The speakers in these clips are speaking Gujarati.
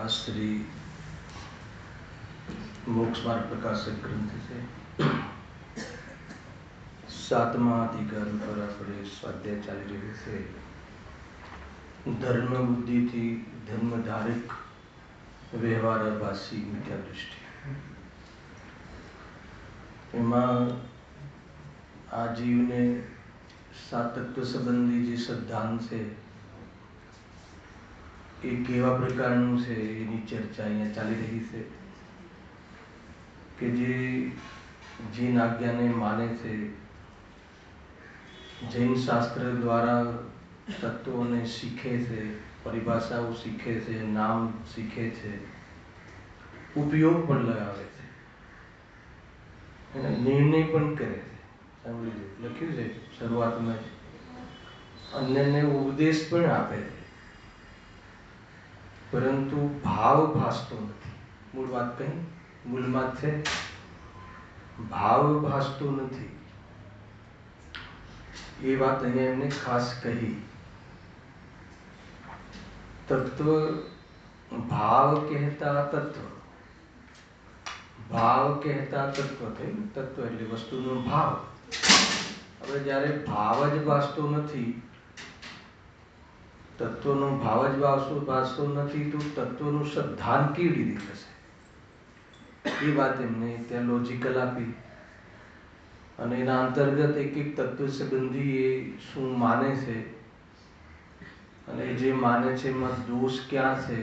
श्री मोक्ष मार्ग प्रकाशक ग्रंथ से 7मा अधिकार पर આપણે સ્વાધ્યાય ચાલી રહ્યો છે। ધર્મ બુદ્ધિથી ધર્મધારક વ્યવહારભાષી મિથ્યા દૃષ્ટિ। એમાં આ જીવને સાત તત્વ સંબંધી જે સિદ્ધાંત છે એ કેવા પ્રકારનું છે એની ચર્ચા અહીંયા ચાલી રહી છે કે જે જીન આજ્ઞાને માને છે, જૈન શાસ્ત્ર દ્વારા તત્વોને શીખે છે, પરિભાષાઓ શીખે છે, નામ શીખે છે, ઉપયોગ પણ લગાવે છે, નિર્ણય પણ કરે છે। લખ્યું છે શરૂઆતમાં અન્યને ઉપદેશ પણ આપે છે, પરંતુ ભાવ ભાસતો નથી। મૂળ વાત કઈ મૂળમાં છે, ભાવ ભાસતો નથી। એ વાત અહીંયા એમને ખાસ કહી। તત્વ ભાવ કહેતા તત્વ, ભાવ કહેતા તત્વ થયું। તત્વ એટલે વસ્તુનો ભાવ। હવે જ્યારે ભાવ જ ભાસતો નથી, તત્વનો ભાવ જ ભાસતો નથી, તો તત્વનું સિદ્ધાંત કેવી રીતે થશે? એ વાત એમને ત્યાં લોજિકલ આપી અને એના અંતર્ગત એક એક તત્વ સંબંધી એ શું માને છે અને જે માને છે એમાં દોષ ક્યાં છે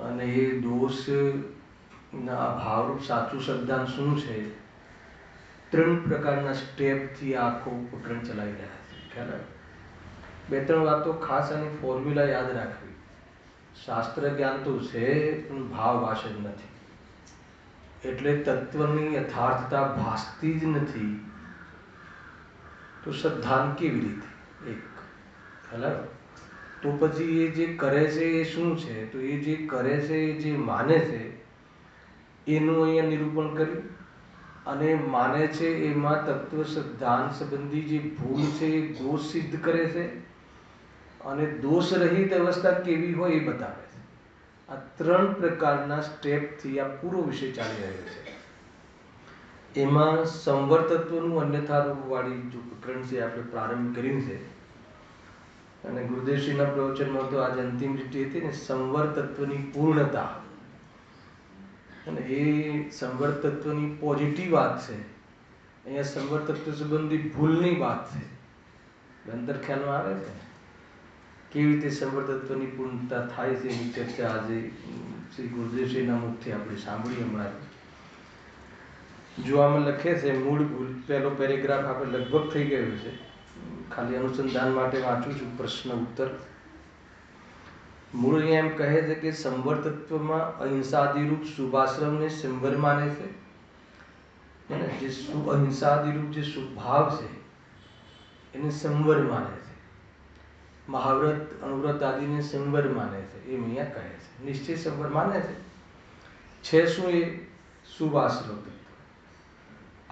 અને એ દોષ ના ભાવરૂપ સાચું સિદ્ધાંત શું છે, 3 પ્રકારના સ્ટેપથી આખો પ્રકરણ ચલાવી રહ્યા છે। ખ્યાલ આવે? 2-3 વાતો ખાસ અને ફોર્મ્યુલા યાદ રાખવી। શાસ્ત્ર જ્ઞાન તો છે પણ ભાવ ભાષણ નથી, એટલે તત્વની યથાર્થતા ભાસતી જ નથી, તો સિદ્ધાંત કેવી રીતે? એક ખ્યાલ આવે? તો પછી એ જે કરે છે એ શું છે? તો એ જે કરે છે, એ જે માને છે એનું અહીંયા નિરૂપણ કર્યું અને માને છે એમાં તત્વ સિદ્ધાંત સંબંધી જે ભૂલ છે એ દોષ સિદ્ધ કરે છે અને દોષ રહિત અવસ્થા કેવી હોય એ બતાવે છે। આ 3 પ્રકારના સ્ટેપથી આ પૂરો વિષય ચાલી રહ્યો છે। એમાં સંવર તત્વનું અન્યથા રૂપવાળી જો પ્રકરણ છે આપણે પ્રારંભ કર્યું છે અને ગુરુદેવશ્રીના પ્રવચનમાં તો આજે અંતિમ લીટી હતી ને, સંવર તત્વની પૂર્ણતા। અને એ સંવર તત્વની પોઝિટિવ વાત છે, અહીંયા સંવર તત્વ સંબંધી ભૂલની વાત છે। અંદર ખ્યાલમાં આવે છે કેવી રીતે સંવર તત્વની પૂર્ણતા થાય છે એની ચર્ચા આજે શ્રી ગુરુદેવશ્રીના મુખથી આપણે સાંભળી હમણાં। જો આમાં લખે છે મૂળ ભૂલ, પહેલો પેરેગ્રાફ આપણે લગભગ થઈ ગયો છે, ખાલી અનુસંધાન માટે વાંચું છું, પ્રશ્ન ઉત્તર। મૂળ અહીંયા એમ કહે છે કે સંવર તત્વમાં અહિંસાદિરૂપ શુભાશ્રમને સંવર માને છે, જે અહિંસાદિરૂપ જે શુભાવ છે એને સંવર માને છે, મહાવ્રત અનુવ્રત આદિને સંવર માને છે, એમ અહીંયા કહે છે। નિશ્ચય સંવર માને છે શું? એ શુભ આશ્રવ તત્વ,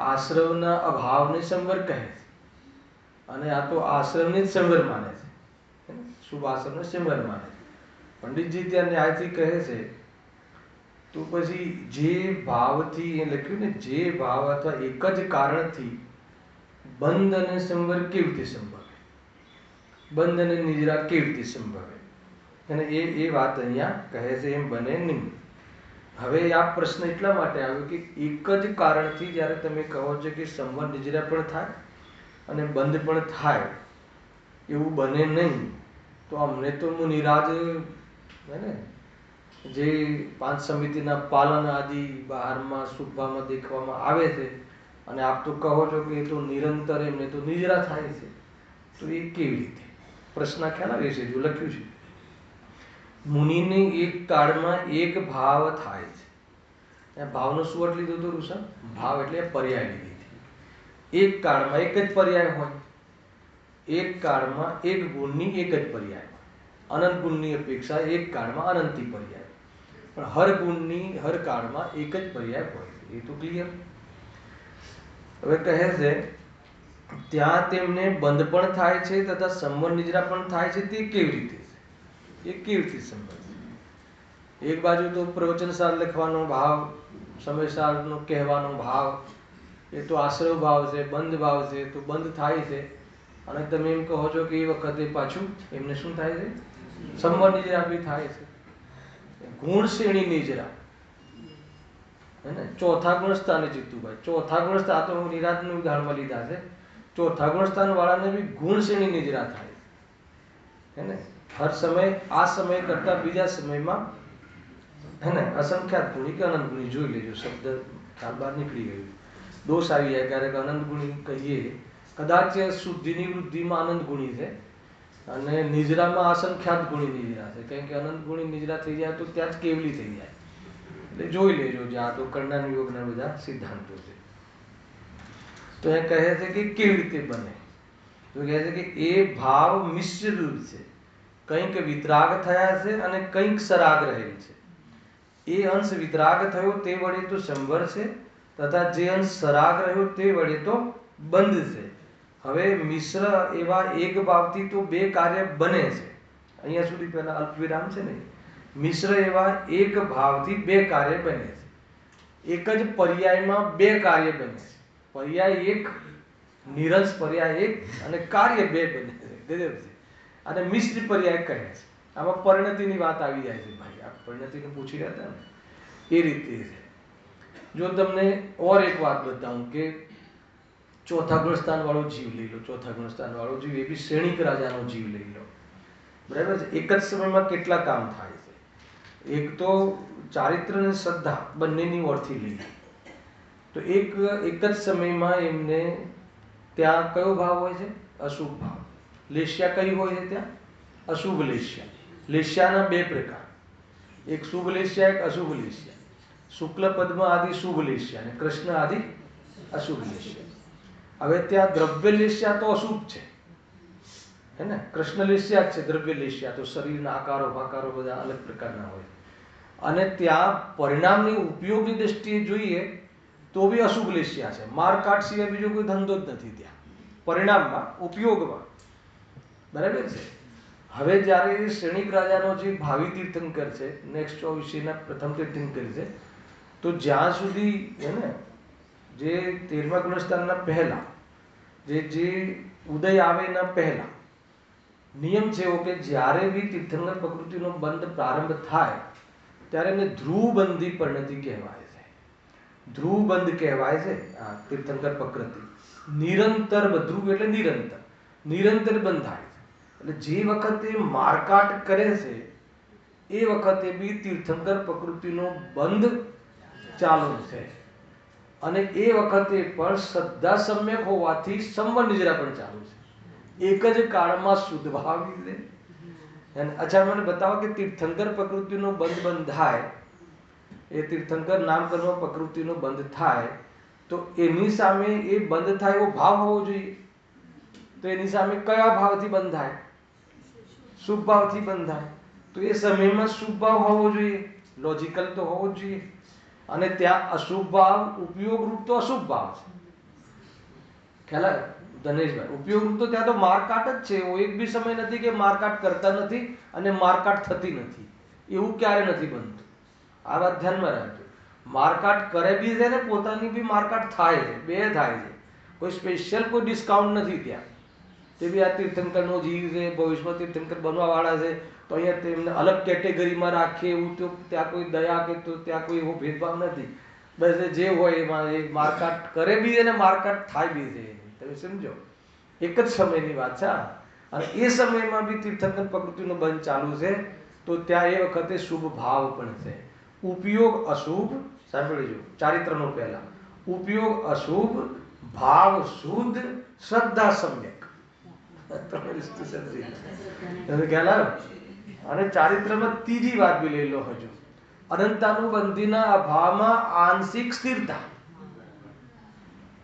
આશ્રવના અભાવને સંવર કહે છે અને આ તો આશ્રવને જ સંવર માને છે, શુભ આશ્રમને સંવર માને છે। પંડિતજી ત્યાં ન્યાયથી કહે છે, તો પછી જે ભાવથી એ લખ્યું ને, જે ભાવ અથવા એક જ કારણથી બંધ અને સંવર કેવી રીતે સંભવે, બંધ અને નિદ્રા કેવી રીતે સંભવે, અને એ વાત અહીંયા કહે છે એમ બને નહીં। હવે આ પ્રશ્ન એટલા માટે આવ્યો કે એક જ કારણથી જ્યારે તમે કહો છો કે સંવર નિદ્રા પણ થાય અને બંધ પણ થાય, એવું બને નહીં, તો અમને તો મુનિરાજ હે ને જે 5 સમિતિના પાલન આદિ બહારમાં શુભમાં દેખવામાં આવે છે અને આપ તો કહો છો કે એ તો નિરંતર એમને તો નિદ્રા થાય છે, તો એ કેવી રીતે? પ્રશ્ન ખ્યાલ આવે છે, જો લખ્યું છે મુનિને એક કાળમાં એક ભાવ થાય છે। ભાવનો શું અર્થ લીધો હતો ઋષભ? ભાવ એટલે પર્યાય લીધી। એક કાળમાં એક જ પર્યાય હોય, એક કાળમાં એક ગુણની એક જ પર્યાય હોય, અનંત ગુણની અપેક્ષા એક કાળમાં અનંતી પર્યાય, પણ હર ગુણની હર કાળમાં એક જ પર્યાય હોય, એ તો ક્લિયર। હવે કહે છે ત્યાં તેમને બંધ પણ થાય છે તથા સંવર નિદ્રા પણ થાય છે, તે કેવી રીતે છે? એ કેવી રીતે સંભવ છે? એક બાજુ તો પ્રવચનસાર લખવાનો ભાવ, સમયસારનો કહેવાનો ભાવ, એ તો આશ્રવ ભાવ છે, બંધ ભાવ છે, તો બંધ થાય છે. અને તમે એમ કહો છો કે એ વખતે પાછું એમને શું થાય છે? સંવર નિજરા બી થાય છે. ગુણ શ્રેણી નિજરા, હે ને? ચોથા ગુણ સ્થાને જીતુભાઈ, ચોથા ગુણ સ્થાન તો નિરાંતનું ઉદાહરણમાં લીધા છે. ચોથા ગુણ સ્થાન વાળાને બી ગુણ શ્રેણી નિજરા થાય, હે ને? હર સમય આ સમય કરતા બીજા સમયમાં, હે ને, અસંખ્યાત ગુણી કે અનંત ગુણી, જોઈ લેજો, શબ્દ ખ્યાલ બહાર નીકળી ગયું. દોષ આવી જાય ક્યારેક અનંત ગુણી કહીએ, કદાચ શુદ્ધિની વૃદ્ધિમાં અનંત ગુણી છે અને નિજરામાં અસંખ્યાત ગુણી નિજરા છે. કારણ કે અનંત ગુણી નિજરા થઈ જાય તો ત્યાં જ કેવલી થઈ જાય. એટલે જોઈ લેજો, જે આ તો કર્ણન યોગના બધા સિદ્ધાંતો છે. તો એ કહે છે કે કેવી રીતે બને? તો કહે છે કે એ ભાવ મિશ્ર રૂપ છે, કંઈક વિતરાગ થયા છે અને કંઈક સરાગ રહેલ છે. એ અંશ વિતરાગ થયો તે વડે તો સંવર છે, તથા જે અંશ સરાગ રહ્યો તે વડે તો બંધ છે. હવે મિશ્ર એવા એક ભાવથી તો બે કાર્ય બને છે. અહીંયા સુધી પહેલા અલ્પવિરામ છે ને. મિશ્ર એવા એક ભાવથી બે કાર્ય બને છે. એક જ પર્યાયમાં બે કાર્ય બને છે. પર્યાય એક, નિરંશ પર્યાય એક અને કાર્ય બે બને છે. ગજબ છે. અને મિશ્ર પર્યાય કહે છે. આમાં પરિણતિની વાત આવી જાય છે. ભાઈ, આ પરિણતિને પૂછી રહ્યા હતા ને, એ રીતે છે. જો તમને ઓર એક વાત બતાવું કે ચોથા ગુણસ્થાન વાળો જીવ લઈ લો, ચોથા ગુણસ્થાન વાળો જીવ, એ બી શ્રેણીક રાજાનો જીવ લઈ લો, બરાબર છે? એક જ સમયમાં કેટલા કામ થાય છે? એક તો ચારિત્ર અને શ્રદ્ધા બંનેની ઓરથી લઈ લો તો એક જ સમયમાં એમને ત્યાં કયો ભાવ હોય છે? અશુભ ભાવ. લેશ્યા કઈ હોય છે ત્યાં? અશુભ લેશ્યા. લેશ્યાના બે પ્રકાર, એક શુભ લેશ્યા, એક અશુભ લેશ્યા. શુક્લ પદ્મ આદિ શુભ લેશ્યા અને કૃષ્ણ આદિ અશુભ લેશ્યા. હવે ત્યાં દ્રવ્ય લેશ્યા તો અશુભ છે, હે ને? કૃષ્ણ લેશ્યા જ છે. દ્રવ્ય લેશ્યા તો શરીરના આકારો ભાકારો બધા અલગ પ્રકારના હોય. અને ત્યાં પરિણામની ઉપયોગની દ્રષ્ટિએ જોઈએ તો બી અશુભ લેશ્યા છે. મારકાટ સિવાય બીજો કોઈ ધંધો જ નથી ત્યાં પરિણામમાં, ઉપયોગમાં, બરાબર છે? હવે જ્યારે શ્રેણિક રાજાનો જે ભાવિ તીર્થંકર છે, નેક્સ્ટ વિષયના પ્રથમ તીર્થંકર છે, તો જ્યાં સુધી, હે ને, જે 13મા ગુણસ્થાનના પહેલા જે ઉદય આવે એના પહેલા નિયમ છે એવો કે જ્યારે બી તીર્થંકર પ્રકૃતિનો બંધ પ્રારંભ થાય ત્યારે એને ધ્રુવબંધી પરિણતિ કહેવાય છે. ધ્રુવબંધ કહેવાય છે આ તીર્થંકર પ્રકૃતિ. નિરંતર, ધ્રુવ એટલે નિરંતર, નિરંતર બંધાય છે. એટલે જે વખતે મારકાટ કરે છે એ વખતે બી તીર્થંકર પ્રકૃતિનો બંધ ચાલુ છે. અને એ વખતે પણ શ્રદ્ધા સમ્યક હોવાથી સંવર નિજરા પણ ચાલુ છે. એક જ કાળમાં શુદ્ધ ભાવી છે. અચ્છા, મને બતાવો કે તીર્થંકર પ્રકૃતિનો બંધ બંધાય, એ તીર્થંકર નામકર્મ પ્રકૃતિનો બંધ થાય તો એની સામે એ બંધ થાય એવો ભાવ હોવો જોઈએ. તો એની સામે કયા ભાવથી બંધાય? શુભ ભાવથી બંધાય. તો એ સમયમાં શુભ ભાવ હોવો જોઈએ, લોજિકલ તો હોવો જ જોઈએ. અને ત્યાં અશુભ ભાવ ઉપયોગ રૂપ તો અશુભ ભાવ છે. ખ્યાલ આવે ધનેશભાઈ? ઉપયોગ રૂપ તો ત્યાં તો મારકાટ જ છે. એવો એક બી સમય નથી કે મારકાટ કરતા નથી અને મારકાટ થતી નથી, એવું ક્યારે નથી બનતું. આ વાત ધ્યાનમાં રાખજો. મારકાટ કરે બી છે ને પોતાની બી મારકાટ થાય છે, બે થાય છે. કોઈ સ્પેશિયલ કોઈ ડિસ્કાઉન્ટ નથી ત્યાં. તે બી આ તીર્થંકરનો જીવ છે, ભવિષ્યમાં તીર્થંકર બનવા વાળા છે, તો અહીંયા તેમને અલગ કેટેગરીમાં રાખીએ એવું તો ત્યાં કોઈ દયા કે તો ત્યાં કોઈ એવો ભેદભાવ નથી. બસ જે હોય એમાં એ મારકાટ કરે બી અને મારકાટ થાય બી છે. તમે સમજો, એક જ સમયની વાત છે. અને એ સમયમાં બી તીર્થંકર પ્રકૃતિનો બંધ ચાલુ છે તો ત્યાં એ વખતે શુભ ભાવ પણ છે. ઉપયોગ અશુભ, સાંભળીજો, ચારિત્રનો પહેલા ઉપયોગ અશુભ, ભાવ શુદ્ધ, શ્રદ્ધા સમ્યક. અને ચારિત્રમાં ત્રીજી વાત બી લઈ લો હજુ, અનંતાનુબંધીના અભાવમાં આંશિક સ્થિરતા.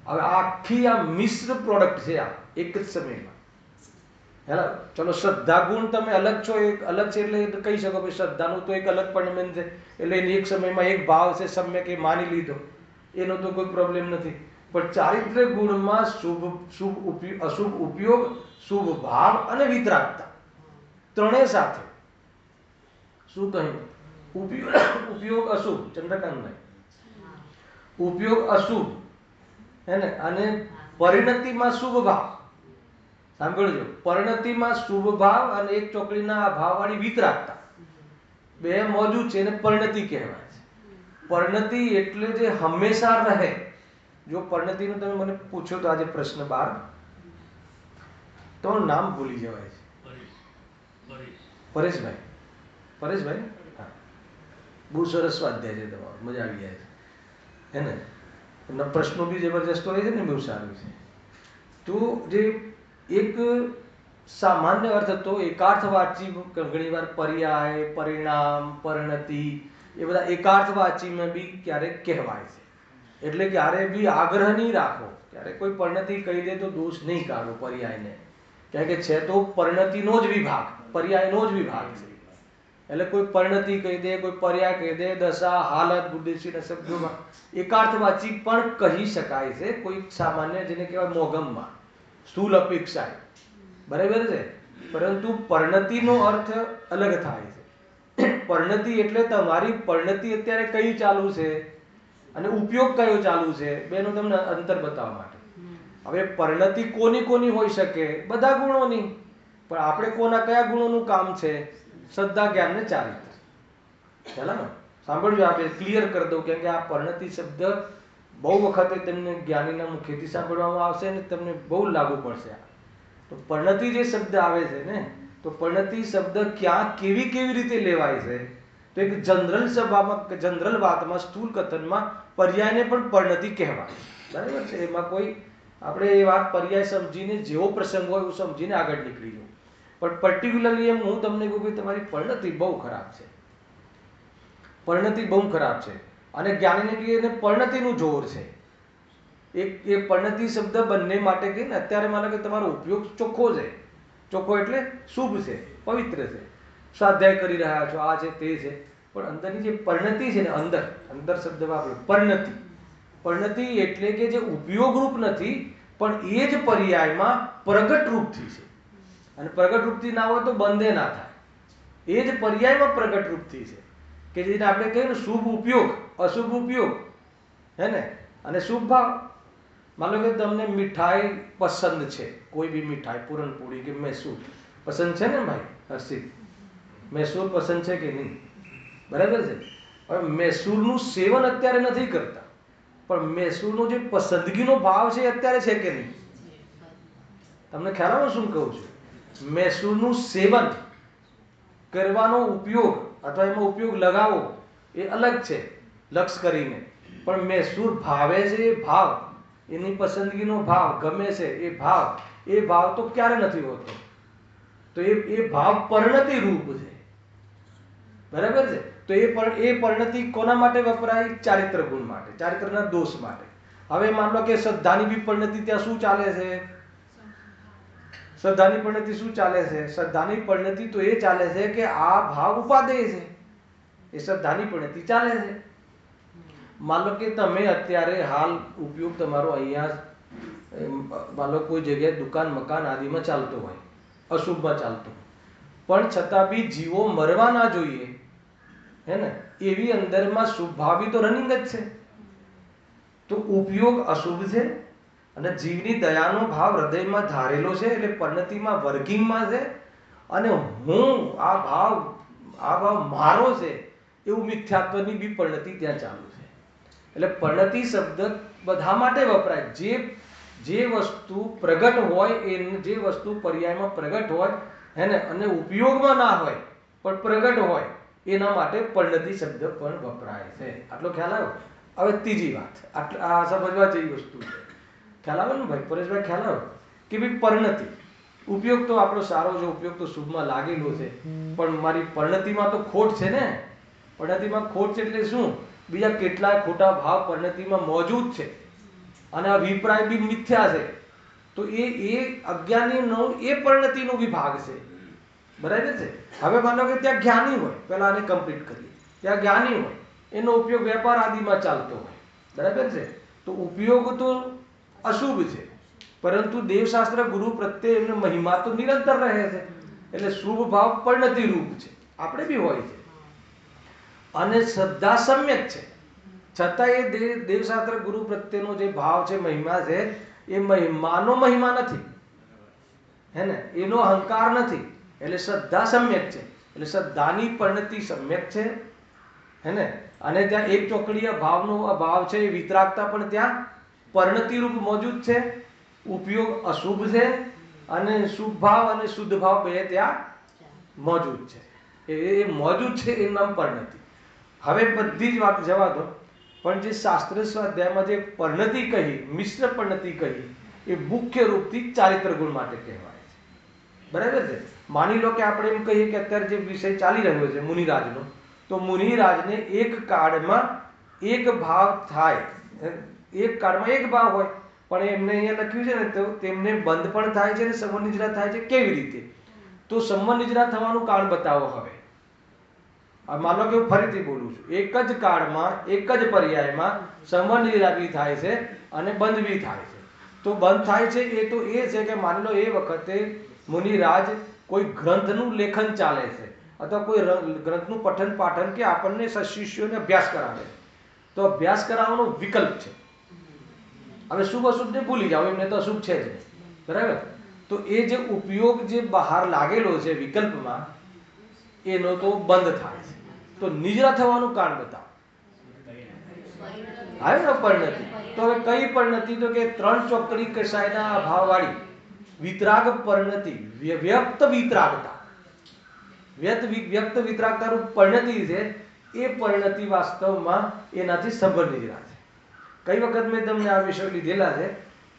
હવે આખી આ મિશ્ર પ્રોડક્ટ છે આ એક જ સમયમાં. હેલા, ચલો શ્રદ્ધા ગુણ તમે અલગ છો, એક અલગ છે એટલે કહી શકો ભાઈ શ્રદ્ધાનું તો એક અલગ પરિણામ છે, એટલે એની એક સમયમાં એક ભાવ છે સમ્યક, એ માની લીધો, એનો તો કોઈ પ્રોબ્લેમ નથી. પણ ચારિત્ર્ય ગુણમાં અશુભ ઉપયોગ, શુભ ભાવ અને વિતરાગતા ત્રણેય સાથે. શું કહ્યું? ઉપયોગ અશુભ, ચંદ્રકાંતભાઈ, ઉપયોગ અશુભ હે ને, અને પરિણતિમાં શુભ ભાવ. સાંભળજો, પરિણતિમાં શુભ ભાવ અને એક ચોકડીના ભાવવાળી વિતરાગતા બે મોજૂદ છે, એને પરિણતિ કહેવાય છે. પરિણતિ એટલે જે હંમેશા રહે. જો પરિણતિનું તમે મને પૂછો તો આજે પ્રશ્ન 12, તો નામ ભૂલી જવાય છે. પરેશભાઈ, પરેશભાઈ, હા, બહુ સરસ સ્વાધ્યાય છે તમારો, મજા આવી જાય છે હે ને. એમના પ્રશ્નો બી જબરજસ્ત હોય છે ને, બહુ સારું છે. તો જે એક સામાન્ય અર્થ હતો એકાર્થવાચી, ઘણી વાર પર્યાય, પરિણામ, પરિણતિ એ બધા એકાર્થવાચીમાં બી ક્યારેક કહેવાય છે. એટલે ક્યારે બી આગ્રહ નહીં રાખો, ક્યારે કોઈ પરિણતિ કહી દે તો દોષ નહીં કાઢો પર્યાયને, કારણ કે છે તો પરિણતિનો જ વિભાગ, પર્યાયનો જ વિભાગ છે. એટલે કોઈ પરિણતિ કહી દે, કોઈ પર્યાય કહી દે, દશા, હાલત, બુદ્ધિશીના શબ્દોમાં એકાર્થવાચી પણ કહી શકાય છે, કોઈ સામાન્ય જેને કહેવાય મોગમમાં, સ્થૂલ અપેક્ષા, બરાબર છે. પરંતુ પરિણતિનો અર્થ અલગ થાય છે. પરિણતિ એટલે તમારી પરિણતિ અત્યારે કઈ ચાલુ છે અને ઉપયોગ કયો ચાલુ છે, બેનો તમને અંતર બતાવવા માટે. હવે પરિણતિ કોની કોની હોઈ શકે? બધા ગુણોની. પણ આપણે કોના કયા ગુણોનું કામ છે? શ્રદ્ધા, જ્ઞાન ને ચારિત્ર. ખ્યાલ ને? સાંભળજો, આપણે ક્લિયર કરી દઉં, કેમ કે આ પરિણતિ શબ્દ બહુ વખતે તમને જ્ઞાનીના મુખેથી સાંભળવામાં આવશે અને તમને બહુ લાગુ પડશે. તો પરિણતિ જે શબ્દ આવે છે ને, તો પરિણતિ શબ્દ ક્યાં કેવી કેવી રીતે લેવાય છે? તો એક જનરલ સભામાં, જનરલ વાતમાં, સ્થૂલ કથનમાં પર્યાયને પણ પરિણતિ કહેવાય, બરાબર છે. એમાં કોઈ આપણે એ વાત પર્યાય સમજીને, જેવો પ્રસંગ હોય એવું સમજીને આગળ નીકળી જવું. પણ પર્ટિક્યુલરલી એમ હું તમને કહું કે તમારી પરિણતિ બહુ ખરાબ છે, પરિણતિ બહુ ખરાબ છે. અને જ્ઞાનીને કહીએ એને પરિણતિનું જોર છે. એ પરિણતિ શબ્દ બંને માટે કહીએ ને, અત્યારે માનો કે તમારો ઉપયોગ ચોખ્ખો છે, ચોખ્ખો એટલે શુભ છે, પવિત્ર છે, સ્વાધ્યાય કરી રહ્યા છો, આ છે તે છે, પણ અંદરની જે પરિણતિ છે ને, અંદર અંદર શબ્દ વાપરો, પરિણતિ. પરિણતિ એટલે કે જે ઉપયોગરૂપ નથી, પણ એ જ પર્યાયમાં પ્રગટ રૂપથી છે. અને પ્રગટ રૂપથી ના હોય તો બંધે ના થાય. એ જ પર્યાયમાં પ્રગટ રૂપથી છે, કે જેને આપણે કહીએ ને શુભ ઉપયોગ, અશુભ ઉપયોગ, હે ને, અને શુભ ભાવ. માનો કે તમને મીઠાઈ પસંદ છે, કોઈ બી મીઠાઈ, પૂરણપૂરી કે મૈસૂર પસંદ છે ને ભાઈ હર્ષિત? મૈસૂર પસંદ છે કે નહીં? બરાબર છે. હવે મૈસૂરનું સેવન અત્યારે નથી કરતા, પણ મૈસૂરનો જે પસંદગીનો ભાવ છે અત્યારે છે કે નહીં? તમને ખ્યાલ આવે શું કહું છું? મૈસૂરનું સેવન કરવાનો ઉપયોગ અથવા એમાં ઉપયોગ લગાવો એ અલગ છે, લક્ષ કરીને. પણ મૈસૂર ભાવે છે એ ભાવ, એની પસંદગીનો ભાવ, ગમે છે એ ભાવ, એ ભાવ તો ક્યારે નથી હોતો. તો એ ભાવ પરિણતિ રૂપ છે, બરાબર છે. તો એ પરિણતિ કોના માટે વપરાય? ચારિત્ર ગુણ માટે, ચારિત્રના દોષ માટે. હવે માન લો કે શ્રદ્ધાની બી પરિણતિ ત્યાં શું ચાલે છે? શ્રદ્ધાની પરિણતિ શું ચાલે છે? શ્રદ્ધાની પરિણતિ તો એ ચાલે છે કે આ ભાવ ઉપાદેય છે, એ શ્રદ્ધાની પરિણતિ ચાલે છે. માન લો કે તમે અત્યારે હાલ ઉપયોગ તમારો અહીંયા માન લો કોઈ જગ્યાએ દુકાન, મકાન આદિમાં ચાલતો હોય, અશુભમાં ચાલતો, પણ છતાં બી જીવો મરવા ના જોઈએ, હે ને, એવી અંદરમાં શુભ ભાવી તો રનિંગ જ છે. તો ઉપયોગ અશુભ છે અને જીવની દયાનો ભાવ હૃદયમાં ધારેલો છે, એટલે પરિણતિમાં વર્કિંગમાં છે. અને હું આ ભાવ મારો છે એવું મિથ્યાત્વની બી પરિણતિ ત્યાં ચાલુ છે. એટલે પરિણતિ શબ્દ બધા માટે વપરાય, જે વસ્તુ પ્રગટ હોય, જે વસ્તુ પર્યાયમાં પ્રગટ હોય, હે ને, અને ઉપયોગમાં ના હોય પણ પ્રગટ હોય, એના માટે પરિણતિ શબ્દ પણ વપરાય છે. આટલો ખ્યાલ આવ્યો? હવે ત્રીજી વાત, આ સમજવા જેવી વસ્તુ છે. ખ્યાલ આવે ને ભાઈ પરેશભાઈ? ખ્યાલ આવે કે ભાઈ પરિણતિ ઉપયોગ તો આપણો સારો છે, ઉપયોગ તો શુભમાં લાગેલો છે, પણ મારી પરિણતિમાં તો ખોટ છે ને. પરિણતિમાં ખોટ છે એટલે શું? બીજા કેટલાય ખોટા ભાવ પરિણતિમાં મોજૂદ છે અને અભિપ્રાય બી મિથ્યા છે. તો એ અજ્ઞાનીનો એ પરિણતિનો વિભાગ છે, બરાબર છે. હવે માનો કે ત્યાં જ્ઞાની હોય, પહેલા આને કમ્પ્લીટ કરીએ, ત્યાં જ્ઞાની હોય, એનો ઉપયોગ વેપાર આદિમાં ચાલતો હોય, બરાબર છે. તો ઉપયોગ તો અશુભ છે, પરંતુ દેવશાસ્ત્ર ગુરુ પ્રત્યે એમને મહિમા તો નિરંતર રહે છે, એટલે શુભ ભાવ પરિણતિ રૂપ છે, આપણે બી હોય છે. અને શ્રદ્ધા સમ્યક છે, છતાં એ દેવશાસ્ત્ર ગુરુ પ્રત્યેનો જે ભાવ છે, મહિમા છે, એ મહિમાનો મહિમા નથી, હે ને, એનો અહંકાર નથી, એટલે શ્રદ્ધા સમ્યક છે, એટલે શ્રદ્ધાની પરિણતિ સમ્યક છે, હે ને, અને ત્યાં એક ચોકડીય ભાવનો અભાવ છે, એ વિતરાગતા પણ ત્યાં પરિણતિ રૂપ મોજૂદ છે, ઉપયોગ અશુભ છે, અને શુભ ભાવ અને શુદ્ધ ભાવ બે ત્યાં મોજૂદ છે, એ મોજૂદ છે, એ નામ પરિણતિ. હવે બધી જ વાત જવા દો, પણ જે શાસ્ત્ર સ્વાધ્યાયમાં જે પરિણતિ કહી, મિશ્ર પરિણતિ કહી, એ મુખ્ય રૂપથી ચારિત્ર ગુણ માટે કહેવાય છે, બરાબર છે. માની લો કે આપણે એમ કહીએ કે અત્યારે જે વિષય ચાલી રહ્યો છે મુનિરાજનો, તો મુનિરાજને એક કાળમાં એક ભાવ થાય, એક કાળમાં એક ભાવ હોય, પણ એમને અહીંયા લખ્યું છે ને, તો તેમને બંધ પણ થાય છે અને સંવનિજ્રા થાય છે. કેવી રીતે? તો સંવનિજ્રા થવાનું કારણ બતાવો. હવે માન લો કે હું ફરીથી બોલું છું, એક જ કાળમાં એક જ પર્યાયમાં સંવનિજ્રા બી થાય છે અને બંધ બી થાય છે. તો બંધ થાય છે એ તો એ છે કે માની લો એ વખતે મુનિરાજ કોઈ ગ્રંથનું લેખન ચાલે છે, અથવા કોઈ ગ્રંથનું પઠન પાઠન કે આપણને શિષ્યોને અભ્યાસ કરાવે, તો અભ્યાસ કરાવવાનો વિકલ્પ છે. હવે શુભ અશુભને ભૂલી જાઓ, એમને તો અશુભ છે જ નહીં, બરાબર. તો એ જે ઉપયોગ જે બહાર લાગેલો છે વિકલ્પમાં, એનો તો બંધ થાય છે. તો નિજરા થવાનું કારણ બતાવો. આવે ને પરિણતિ. તો હવે કઈ પરિણતિ? તો કે ત્રણ ચોકડી કસાયના અભાવવાળી વિતરાગ પરિણતિ, વ્યક્ત વિતરાગતા, વ્યક્ત વિતરાગતા રૂપ પરિણતિ છે. એ પરિણતિ વાસ્તવમાં એનાથી સંબંધ નિજરા છે. કઈ વખત મેં તમને આ વિષય લીધેલા છે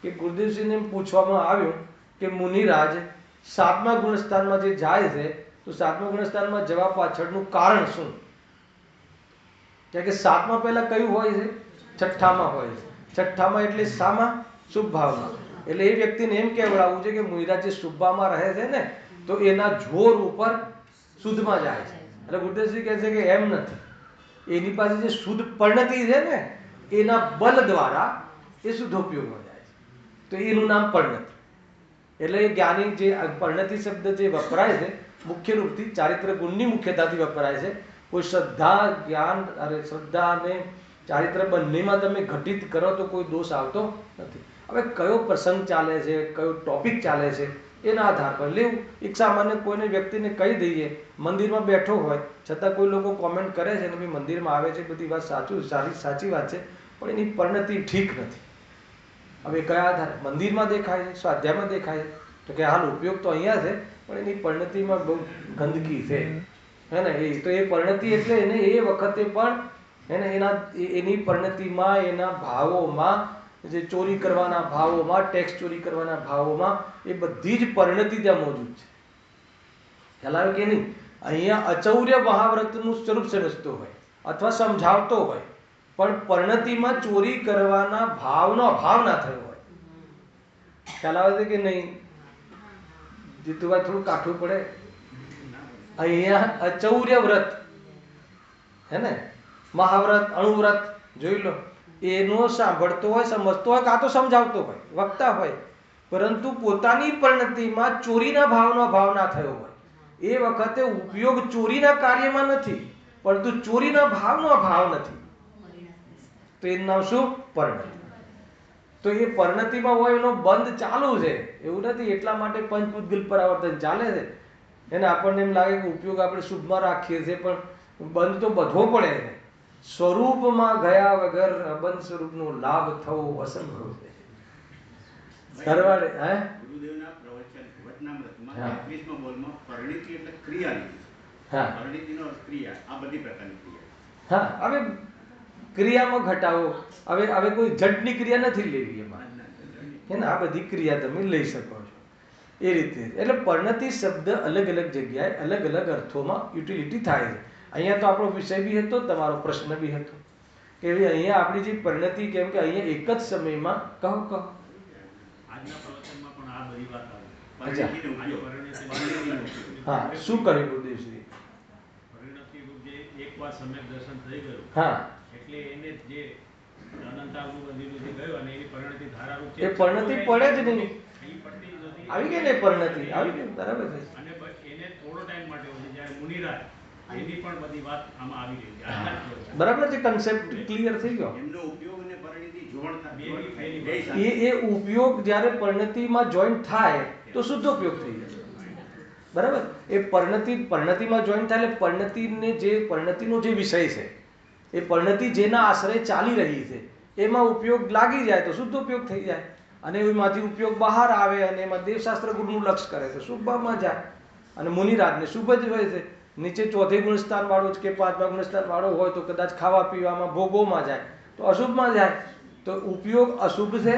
કે ગુરુદેવસિંહને પૂછવામાં આવ્યું કે મુનિરાજ 7મા ગુણસ્થાનમાં જે જાય છે, તો 7મા ગુણસ્થાનમાં જવા પાછળનું કારણ શું? કે 7મા પહેલા કયું હોય છે? છઠ્ઠામાં હોય છે. છઠ્ઠામાં એટલે શામાં? શુભ ભાવમાં. એટલે એ વ્યક્તિને એમ કહેવડાવવું છે કે મુનિરાજ જે શુભ ભાવમાં રહે છે ને, તો એના જોર ઉપર શુદ્ધમાં જાય છે. એટલે ગુરુદેવસિંહ કહે છે કે એમ નથી, એની પાસે જે શુદ્ધ પરિણતિ છે ને, એના બલ દ્વારા એ શુદ્ધ ઉપયોગમાં જાય છે, તો એનું નામ પરિણતિ. એટલે એ જ્ઞાની જે પરિણતિ શબ્દ જે વપરાય છે, મુખ્ય રૂપથી ચારિત્ર ગુણની મુખ્યતાથી વપરાય છે. કોઈ શ્રદ્ધા જ્ઞાન, અરે શ્રદ્ધા અને ચારિત્ર બંનેમાં તમે ઘટિત કરો તો કોઈ દોષ આવતો નથી. હવે કયો પ્રસંગ ચાલે છે, કયો ટોપિક ચાલે છે, એના આધાર પર લેવું. એક સામાન્ય કોઈને વ્યક્તિને કહી દઈએ, મંદિરમાં બેઠો હોય છતાં કોઈ લોકો કોમેન્ટ કરે છે ને ભાઈ મંદિરમાં આવે છે, બધી વાત સાચી વાત છે, પણ એની પરિણતિ ઠીક નથી. હવે કયા આધારે? મંદિરમાં દેખાય છે, સ્વાધ્યાયમાં દેખાય છે, તો કે હાલ ઉપયોગ તો અહીંયા છે, પણ એની પરિણતિમાં બહુ ગંદકી છે, હે ને. તો એ પરિણતિ એટલે એને એ વખતે પણ એને એની પરિણતિમાં, એના ભાવોમાં, જે ચોરી કરવાના ભાવોમાં, ટેક્સ ચોરી કરવાના ભાવોમાં, એ બધી જ પરિણતિ ત્યાં મોજૂદ છે. ખ્યાલ આવે કે નહીં? અહીંયા અચૌર્ય મહાવ્રતનું સ્વરૂપ સમજતો હોય અથવા સમજાવતો હોય, પણ પરિણતિમાં ચોરી કરવાના ભાવનો અભાવ ના થયો હોય. ખ્યાલ આવે છે કે નહીં? જીતુભાઈ થોડું કાઠું પડે. અહીંયા અચૌર્ય વ્રત, હે ને, મહાવ્રત, અણુવ્રત જોઈ લો, એનો સાંભળતો હોય, સમજતો હોય, કાં તો સમજાવતો હોય, વક્તા હોય, પરંતુ પોતાની પરિણતિમાં ચોરીના ભાવનો અભાવ ના થયો હોય, એ વખતે ઉપયોગ ચોરીના કાર્યમાં નથી, પરંતુ ચોરીના ભાવનો અભાવ નથી, તો એનું નામ શું? પરિણતિ. તો એ પરિણતિમાં હોય એનો બંધ ચાલુ છે, એવું નથી. એટલા માટે પંચપુદ્ગલ પરાવર્તન ચાલે છે. એને આપણને એમ લાગે કે ઉપયોગ આપણે શુભમાં રાખીએ છીએ, પણ બંધ તો બધવો પડે છે. સ્વરૂપમાં ગયા વગર અબંધ સ્વરૂપનો લાભ થવો અસંભવ છે. સરવાળે ગુરુદેવના પ્રવચન વચનામૃતમાં 21મા બોલમાં પરિણતિ એટલે ક્રિયા લીધી. હા, પરિણતિનો અર્થ ક્રિયા, આ બધી પ્રકારની ક્રિયા. હા. હવે ક્રિયામાં ઘટાવો, હવે કોઈ જડની ક્રિયા નથી લેવી એમાં, હે ને. આ બધી ક્રિયા તમે લઈ શકો છો એ રીતે. એટલે પરિણતિ શબ્દ અલગ અલગ જગ્યાએ અલગ અલગ અર્થોમાં યુટિલિટી થાય છે. અહીંયા તો આપણો વિષય બી હતો, તમારો પ્રશ્ન બી હતો કે અહીંયા આપણી જે પરિણતિ, કેમ કે અહીંયા એક જ સમયમાં કહો આજના પ્રવચનમાં પણ આ બધી વાત આવી. હા, શું કર્યું ગુરુદેવશ્રી? પરિણતિ રૂપ જે એકવાર સમ્યક દર્શન થઈ ગયું, હા, એટલે એને જે અનંતાવનું બધીનું જે ગયું અને એની પરિણતિ ધારારૂપ છે, એ પરિણતિ પડે જ નહીં. એ પડતી જ નથી. આવી ગઈ ને પરિણતિ, આવી ગઈ, બરાબર છે. અને બસ એને થોડો ટાઈમ માટે હોય છે. જ્યારે મુનિરાજ એની પણ બધી વાત આમાં આવી રહી છે. આજના જ પ્રવચન. બરાબર છે, કન્સેપ્ટ ક્લિયર થઈ ગયો. એમનો ઉપયોગ અને પરિણતિ જોડ થાય. બે બી પહેલી બે વાત. સાથે. એ ઉપયોગ જ્યારે પરિણતિમાં જોઈન્ટ થાય તો શુદ્ધ ઉપયોગ થઈ જાય. બરાબર, એ પરિણતિમાં જોઈન્ટ થાય એટલે પરિણતિનો જે વિષય છે, એ પરિણતિ જેના આશ્રય ચાલી રહી છે એમાં ઉપયોગ લાગી જાય તો શુદ્ધ ઉપયોગ થઈ જાય. અને એમાંથી ઉપયોગ બહાર આવે અને એમાં દેવશાસ્ત્ર ગુરુનું લક્ષ કરે છે, શુભમાં જાય. અને મુનિરાજને શુભ જ હોય છે. નીચે ચોથે ગુણસ્થાન વાળો કે પાંચમા ગુણસ્થાન વાળો હોય તો કદાચ ખાવા પીવામાં ભોગોમાં જાય તો અશુભમાં જાય. તો ઉપયોગ અશુભ છે,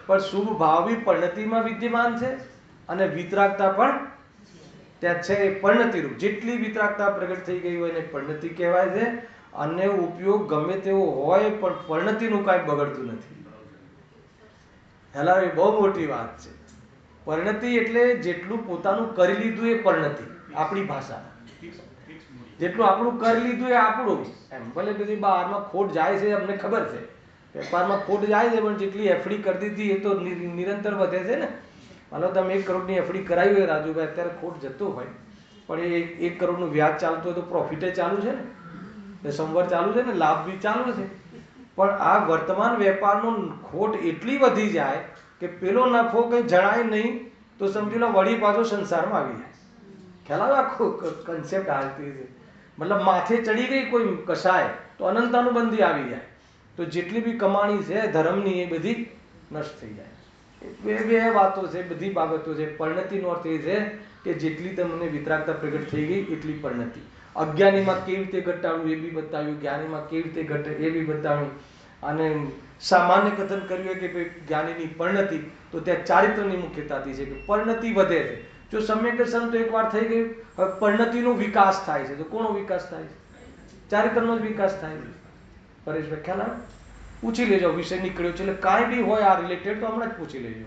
પણ શુભ ભાવ બી પરિણતિમાં વિદ્યમાન છે અને વિતરાગતા પણ ત્યાં છે. એ પરિણતિરૂપ જેટલી વિતરાગતા પ્રગટ થઈ ગઈ હોય એને પરિણતિ કહેવાય છે. અને ઉપયોગ ગમે તેવો હોય પણ પરિણતિનું કાંઈ બગડતું નથી. હેલા, એ બહુ મોટી વાત છે. પરિણતિ એટલે જેટલું પોતાનું કરી લીધું એ પરિણતિ, આપણી ભાષા. ફિક્સ મૂડી. જેટલું આપણું કરી લીધું એ આપણું. એમ ભલે બધી બહારમાં ખોટ જાય છે, અમને ખબર છે, વેપારમાં ખોટ જાય છે, પણ જેટલી એફડી કરી દીધી એ તો નિરંતર વધે છે ને. માનો તમે 1 કરોડની એફડી કરાવી હોય રાજુભાઈ, અત્યારે ખોટ જતો હોય પણ એ 1 કરોડનું વ્યાજ ચાલતું હોય તો પ્રોફિટે ચાલુ છે ને, એ સંવર ચાલુ છે ને, લાભ બી ચાલુ છે. પણ આ વર્તમાન વેપારનો ખોટ એટલી વધી જાય કે પેલો નફો કંઈ જણાય નહીં તો સમજી લો વળી પાછો સંસારમાં આવી જાય. ખ્યાલ આવે? આખો કન્સેપ્ટ હાલતી છે. મતલબ માથે ચડી ગઈ કોઈ કસાય તો અનંતાનુબંધી આવી જાય. તો જેટલી બી કમાણી છે ધર્મની એ બધી નષ્ટ થઈ જાય. બે વાતો છે, બધી બાબતો છે. પરિણતિનો અર્થ એ છે કે જેટલી તમને વિતરાગતા પ્રગટ થઈ ગઈ એટલી પરિણતિ. અજ્ઞાનીમાં કેવી રીતે ઘટાડવું એ બી બતાવ્યું, જ્ઞાનીમાં કેવી રીતે ઘટે એ બી બતાવ્યું. અને સામાન્ય કથન કર્યું કે ભાઈ જ્ઞાનીની પરિણતિ, તો ત્યાં ચારિત્રની મુખ્યતાથી છે કે પરિણતિ વધે છે. જો સમ્યક દર્શન તો એકવાર થઈ ગયું, હવે પરિણતિનો વિકાસ થાય છે. તો કોનો વિકાસ થાય છે? ચારિત્રનો જ વિકાસ થાય છે. પરેશભાઈ, ખ્યાલ આવે? પૂછી લેજો, વિષય નીકળ્યો છે એટલે કાંઈ બી હોય આ રિલેટેડ તો હમણાં જ પૂછી લેજો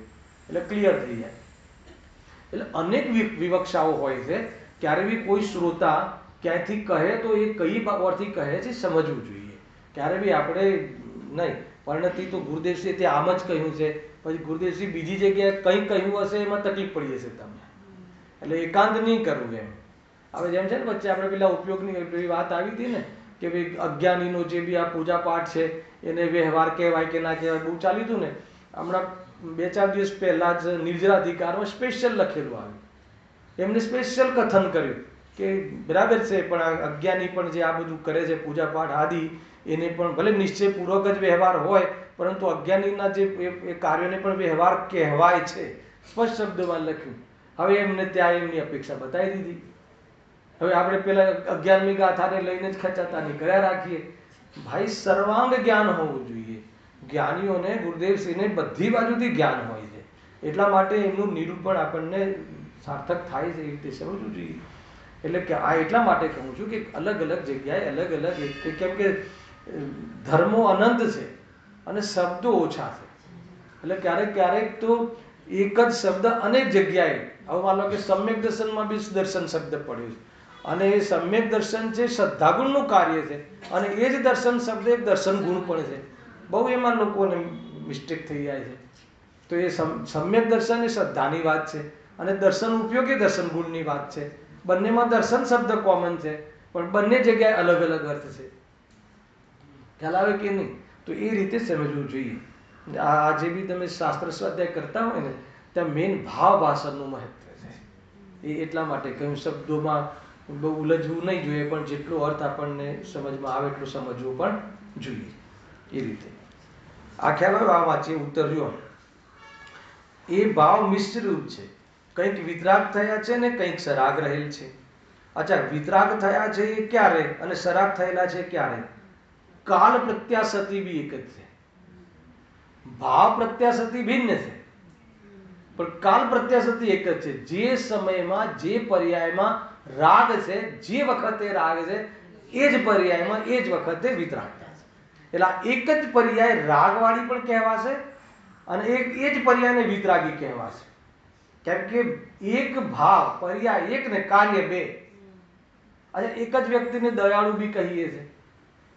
એટલે ક્લિયર થઈ જાય. એટલે અનેક વિવક્ષાઓ હોય છે. ક્યારે બી કોઈ શ્રોતા ક્યાંયથી કહે તો એ કઈ બાબતથી કહે છે સમજવું જોઈએ. ક્યારે બી આપણે નહીં, પરિણતિ તો ગુરુદેવશ્રી ત્યાં આમ જ કહ્યું છે, પછી ગુરુદેવશ્રી બીજી જગ્યાએ કંઈ કહ્યું હશે એમાં તકલીફ પડી હશે તમને. એટલે એકાંત નહીં કરવું એમ. હવે જેમ છે ને વચ્ચે આપણે પેલા ઉપયોગની વાત આવી હતી ને કે ભાઈ અજ્ઞાનીનો જે બી આ પૂજા પાઠ છે એને વ્યવહાર કહેવાય કે ના કહેવાય, બહુ ચાલ્યું હતું ને. હમણાં 2-4 દિવસ પહેલા જ નિર્જરાધિકારમાં સ્પેશિયલ લખેલું આવ્યું. એમને સ્પેશિયલ કથન કર્યું કે બરાબર છે, પણ આ અજ્ઞાની પણ જે આ બધું કરે છે પૂજા પાઠ આદિ, એને પણ ભલે નિશ્ચયપૂર્વક જ વ્યવહાર હોય પરંતુ અજ્ઞાનીના જે એ કાર્યોને પણ વ્યવહાર કહેવાય છે. સ્પષ્ટ શબ્દમાં લખ્યું. હવે એમને ત્યાં એમની અપેક્ષા બતાવી દીધી. હવે આપણે પેલા 11મી ગાથાને લઈને જ ખેંચાતા કર્યા રાખીએ. ભાઈ, સર્વાંગ જ્ઞાન હોવું જોઈએ. જ્ઞાનીઓને ગુરુદેવશ્રીને બધી બાજુથી જ્ઞાન હોય છે. એટલા માટે એમનું નિરૂપણ આપણને સાર્થક થાય છે એ રીતે સમજવું જોઈએ. એટલે કે આ એટલા માટે કહું છું કે અલગ અલગ જગ્યાએ અલગ અલગ, કેમ કે ધર્મો અનંત છે અને શબ્દો ઓછા છે. એટલે ક્યારેક ક્યારેક તો એક જ શબ્દ અનેક જગ્યાએ, હવે માનો કે સમ્યક દર્શનમાં બી દર્શન શબ્દ પડ્યો છે અને એ સમ્યક દર્શન છે શ્રદ્ધાગુણનું કાર્ય છે અને એ જ દર્શન શબ્દ એક દર્શન ગુણ પણ છે. બહુ એમાં લોકોને મિસ્ટેક થઈ જાય છે. તો એ સમ્યક દર્શન એ શ્રદ્ધાની વાત છે અને દર્શન ઉપયોગ એ દર્શન ગુણની વાત છે. બંનેમાં દર્શન શબ્દ કોમન છે પણ બંને જગ્યાએ અલગ અલગ અર્થ છે. ખ્યાલ આવે કે નહીં? તો એ રીતે સમજવું જોઈએ. આ જે બી તમે શાસ્ત્ર સ્વાધ્યાય કરતા હોય ને ત્યાં મેઇન ભાવ ભાષણનું મહત્વ છે. એ એટલા માટે કહ્યું, શબ્દોમાં બહુ ઉલझવું નહીં જોઈએ પણ જેટલો અર્થ આપણને સમજમાં આવે એટલું સમજવું પણ જોઈએ. એ રીતે આ ખ્યાલ આવે? આ વાંચીએ ઉત્તર જો. એ ભાવ મિશ્ર રૂપ છે. કંઈક વિતરાગ થયા છે ને કંઈક સરાગ રહેલ છે. અચ્છા, વિતરાગ થયા છે એ ક્યારે અને સરાગ થયેલા છે ક્યારે? કાલ પ્રત્યાસતી બી એક જ છે. ભાવ પ્રત્યાસતી ભિન્ન છે પણ કાલ પ્રત્યાસતી એક જ છે. જે સમયમાં જે પર્યાયમાં રાગ છે, જે વખતે રાગ છે એ જ પર્યાયમાં એ જ વખતે વિતરાગતા છે. એટલે એક જ પર્યાય રાગવાળી પણ કહેવાશે અને એ જ પર્યાયને વિતરાગી કહેવાશે. કેમ કે એક ભાવ પર્યાય એક ને કાર્ય બે. અને એક જ વ્યક્તિને દયાળુ બી કહીએ છીએ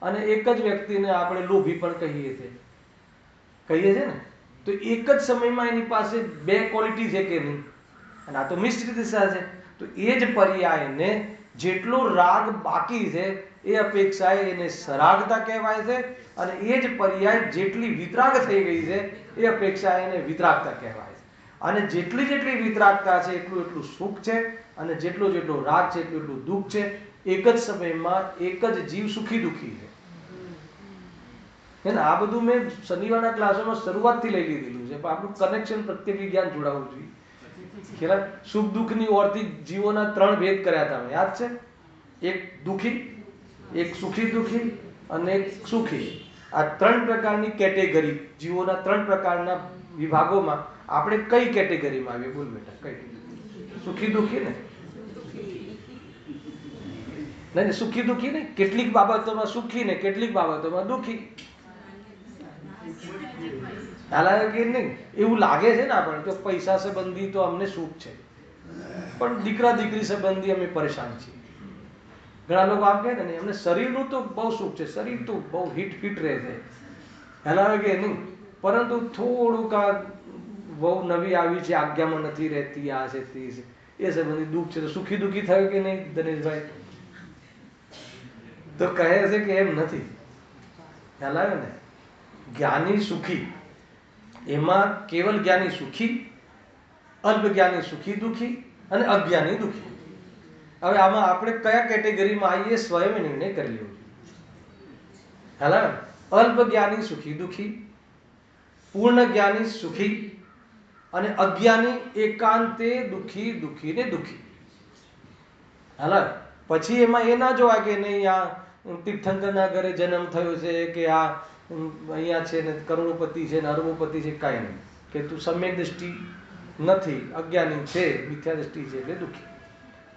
અને એક જ વ્યક્તિને આપણે લોભી પણ કહીએ છીએ ને. તો એક જ સમયમાં એની પાસે બે ક્વોલિટી છે કે નહીં? અને આ તો મિશ્ર દિશા છે. તો એ જ પર્યાયને જેટલો રાગ બાકી છે એ અપેક્ષાએ એને સરાગતા કહેવાય છે, અને એ જ પર્યાય જેટલી વિતરાગ થઈ ગઈ છે એ અપેક્ષા એને વિતરાગતા કહેવાય છે. અને જેટલી જેટલી વિતરાગતા છે એટલું એટલું સુખ છે, અને જેટલો જેટલો રાગ છે એટલું એટલું દુઃખ છે. એક જ સમયમાં એક જ જીવ સુખી દુઃખી છે. આ બધું મેં શનિવારના ક્લાસોમાં શરૂઆતથી લઈ લીધેલું છે, પણ આપણું કનેક્શન પ્રત્યેક વિજ્ઞાન જોડાવવું જોઈએ. ખેલા સુખ દુઃખની ઓરથી જીવોના 3 ભેદ કર્યા હતા, યાદ છે? એક દુઃખી, એક સુખી દુઃખી અને એક સુખી. આ 3 પ્રકારની કેટેગરી જીવોના 3 પ્રકારના વિભાગોમાં આપણે કઈ કેટેગરીમાં આવીએ? બોલ બેટા, કઈ? સુખી દુઃખી ને? નહીં, સુખી દુઃખી ને. કેટલીક બાબતોમાં સુખી ને કેટલીક બાબતોમાં દુઃખી. હાલાકી નહીં, એવું લાગે છે ને આપણને તો પૈસા સંબંધી તો અમને સુખ છે, પણ દીકરા દીકરી સંબંધી અમે પરેશાન છીએ. ઘણા લોકો આમ કહે ને એમને શરીરનું તો બહુ સુખ છે, શરીર તો બહુ હિટ રહે છે, હાલાકી નહીં, પરંતુ થોડુંક આ બહુ નવી આવી છે, આજ્ઞામાં નથી રહેતી, આ છે તે છે, એ સંબંધી દુઃખ છે. તો સુખી દુઃખી થયું કે નહીં દિનેશભાઈ? તો કહે છે કે એમ નથી. ખ્યાલ આવ્યો ને? જ્ઞાની સુખી, એમાં કેવલ જ્ઞાની સુખી, અલ્પ જ્ઞાની સુખી દુઃખી અને અજ્ઞાની દુઃખી. હવે આમાં આપણે કયા કેટેગરીમાં આવીએ સ્વયં નિર્ણય કરી લેવો જોઈએ. ખ્યાલ આવ્યો? અલ્પ જ્ઞાની સુખી દુઃખી, પૂર્ણ જ્ઞાની સુખી અને અજ્ઞાની એકાંતે દુઃખી દુઃખી ને દુઃખી. હાલ પછી એમાં એ ના જોવાય કે નહીં આ તીર્થંકરના ઘરે જન્મ થયો છે કે આ અહીંયા છે ને કરોડોપતિ છે ને અરબોપતિ છે, કાંઈ નહીં, કે તું સમ્યક દ્રષ્ટિ નથી, અજ્ઞાની છે, મિથ્યા દ્રષ્ટિ છે એટલે દુઃખી.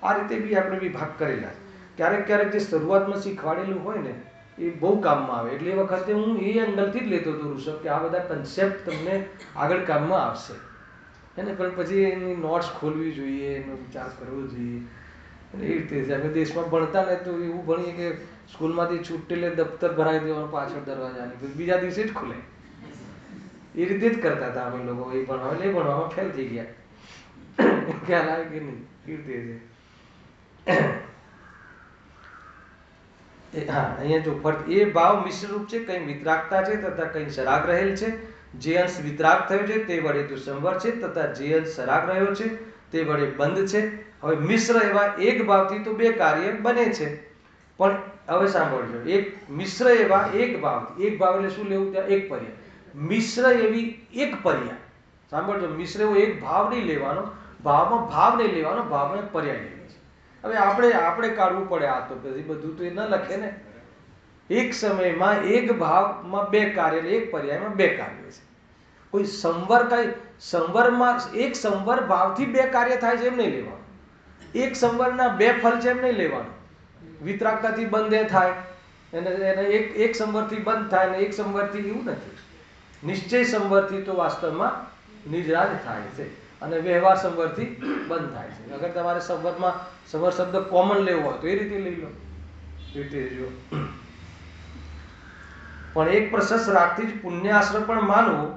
આ રીતે બી આપણે વિભાગ કરેલા. ક્યારેક ક્યારેક જે શરૂઆતમાં શીખવાડેલું હોય ને એ બહુ કામમાં આવે, એટલે એ વખતે હું એ એંગલથી જ લેતો હતો ઋષભ, કે આ બધા કન્સેપ્ટ તમને આગળ કામમાં આવશે. એને પણ પછી એની નોટ્સ ખોલવી જોઈએ, એનો વિચાર કરવો જોઈએ. અને એ રીતે છે. અમે દેશમાં ભણતા ને તો એવું ભણીએ કે સ્કૂલમાંથી છૂટે એટલે દફતર ભરાઈ દેવાનું પાછળ દરવાજાની, પછી બીજા દિવસે જ ખુલે. એ રીતે જ કરતા હતા અમે લોકો. એ ભણવા એટલે એ ભણવામાં ફેલ થઈ ગયા. ખ્યાલ આવે કે નહીં? એ રીતે છે. હા, અહીંયા જો ફર્ક એ ભાવ મિશ્ર રૂપ છે, કઈ વિતરાગતા છે તથા કઈ સરાગ રહેલ છે. જે અંશ વિતરાગ થયો છે તે વડે તો સંવર છે, તથા જે અંશ સરાગ રહ્યો છે તે વડે બંધ છે. હવે મિશ્ર એવા એક ભાવથી તો 2 કાર્ય બને છે, પણ હવે સાંભળજો, એક મિશ્ર એવા એક ભાવથી, એક ભાવ એટલે શું લેવું? ત્યાં એક પર્યાય. મિશ્ર એવી એક પર્યાય, સાંભળજો, મિશ્ર એવો એક ભાવ નહીં લેવાનો, ભાવમાં ભાવ નહીં લેવાનો, ભાવમાં પર્યાય લેવાનો છે. હવે આપણે કાઢવું પડે આ તો, પછી બધું તો એ ન લખે ને. એક સમયમાં એક ભાવમાં 2 કાર્ય, એટલે એક પર્યાયમાં 2 કાર્ય છે. કોઈ સંવર, કઈ સંવરમાં એક સંવર ભાવથી 2 કાર્ય થાય છે એમ નહીં લેવાનું. એક સંવરના 2 ફળ છે એમ નહીં લેવાનું. વિતરાગતાથી બંધ થાય એને એક સંવરથી બંધ થાય ને એક સંવરથી, એવું નથી. નિશ્ચય સંવરથી તો વાસ્તવમાં નિજરાજ થાય છે અને વ્યવહાર સંવરથી બંધ થાય છે. અગર તમારે સંવરમાં સંવર શબ્દ કોમન લેવો હોય તો એ રીતે લઈ લો, એ રીતે જો. પણ એક પ્રશસ્ત રાગથી જ પુણ્યાશ્રમ પણ માનવો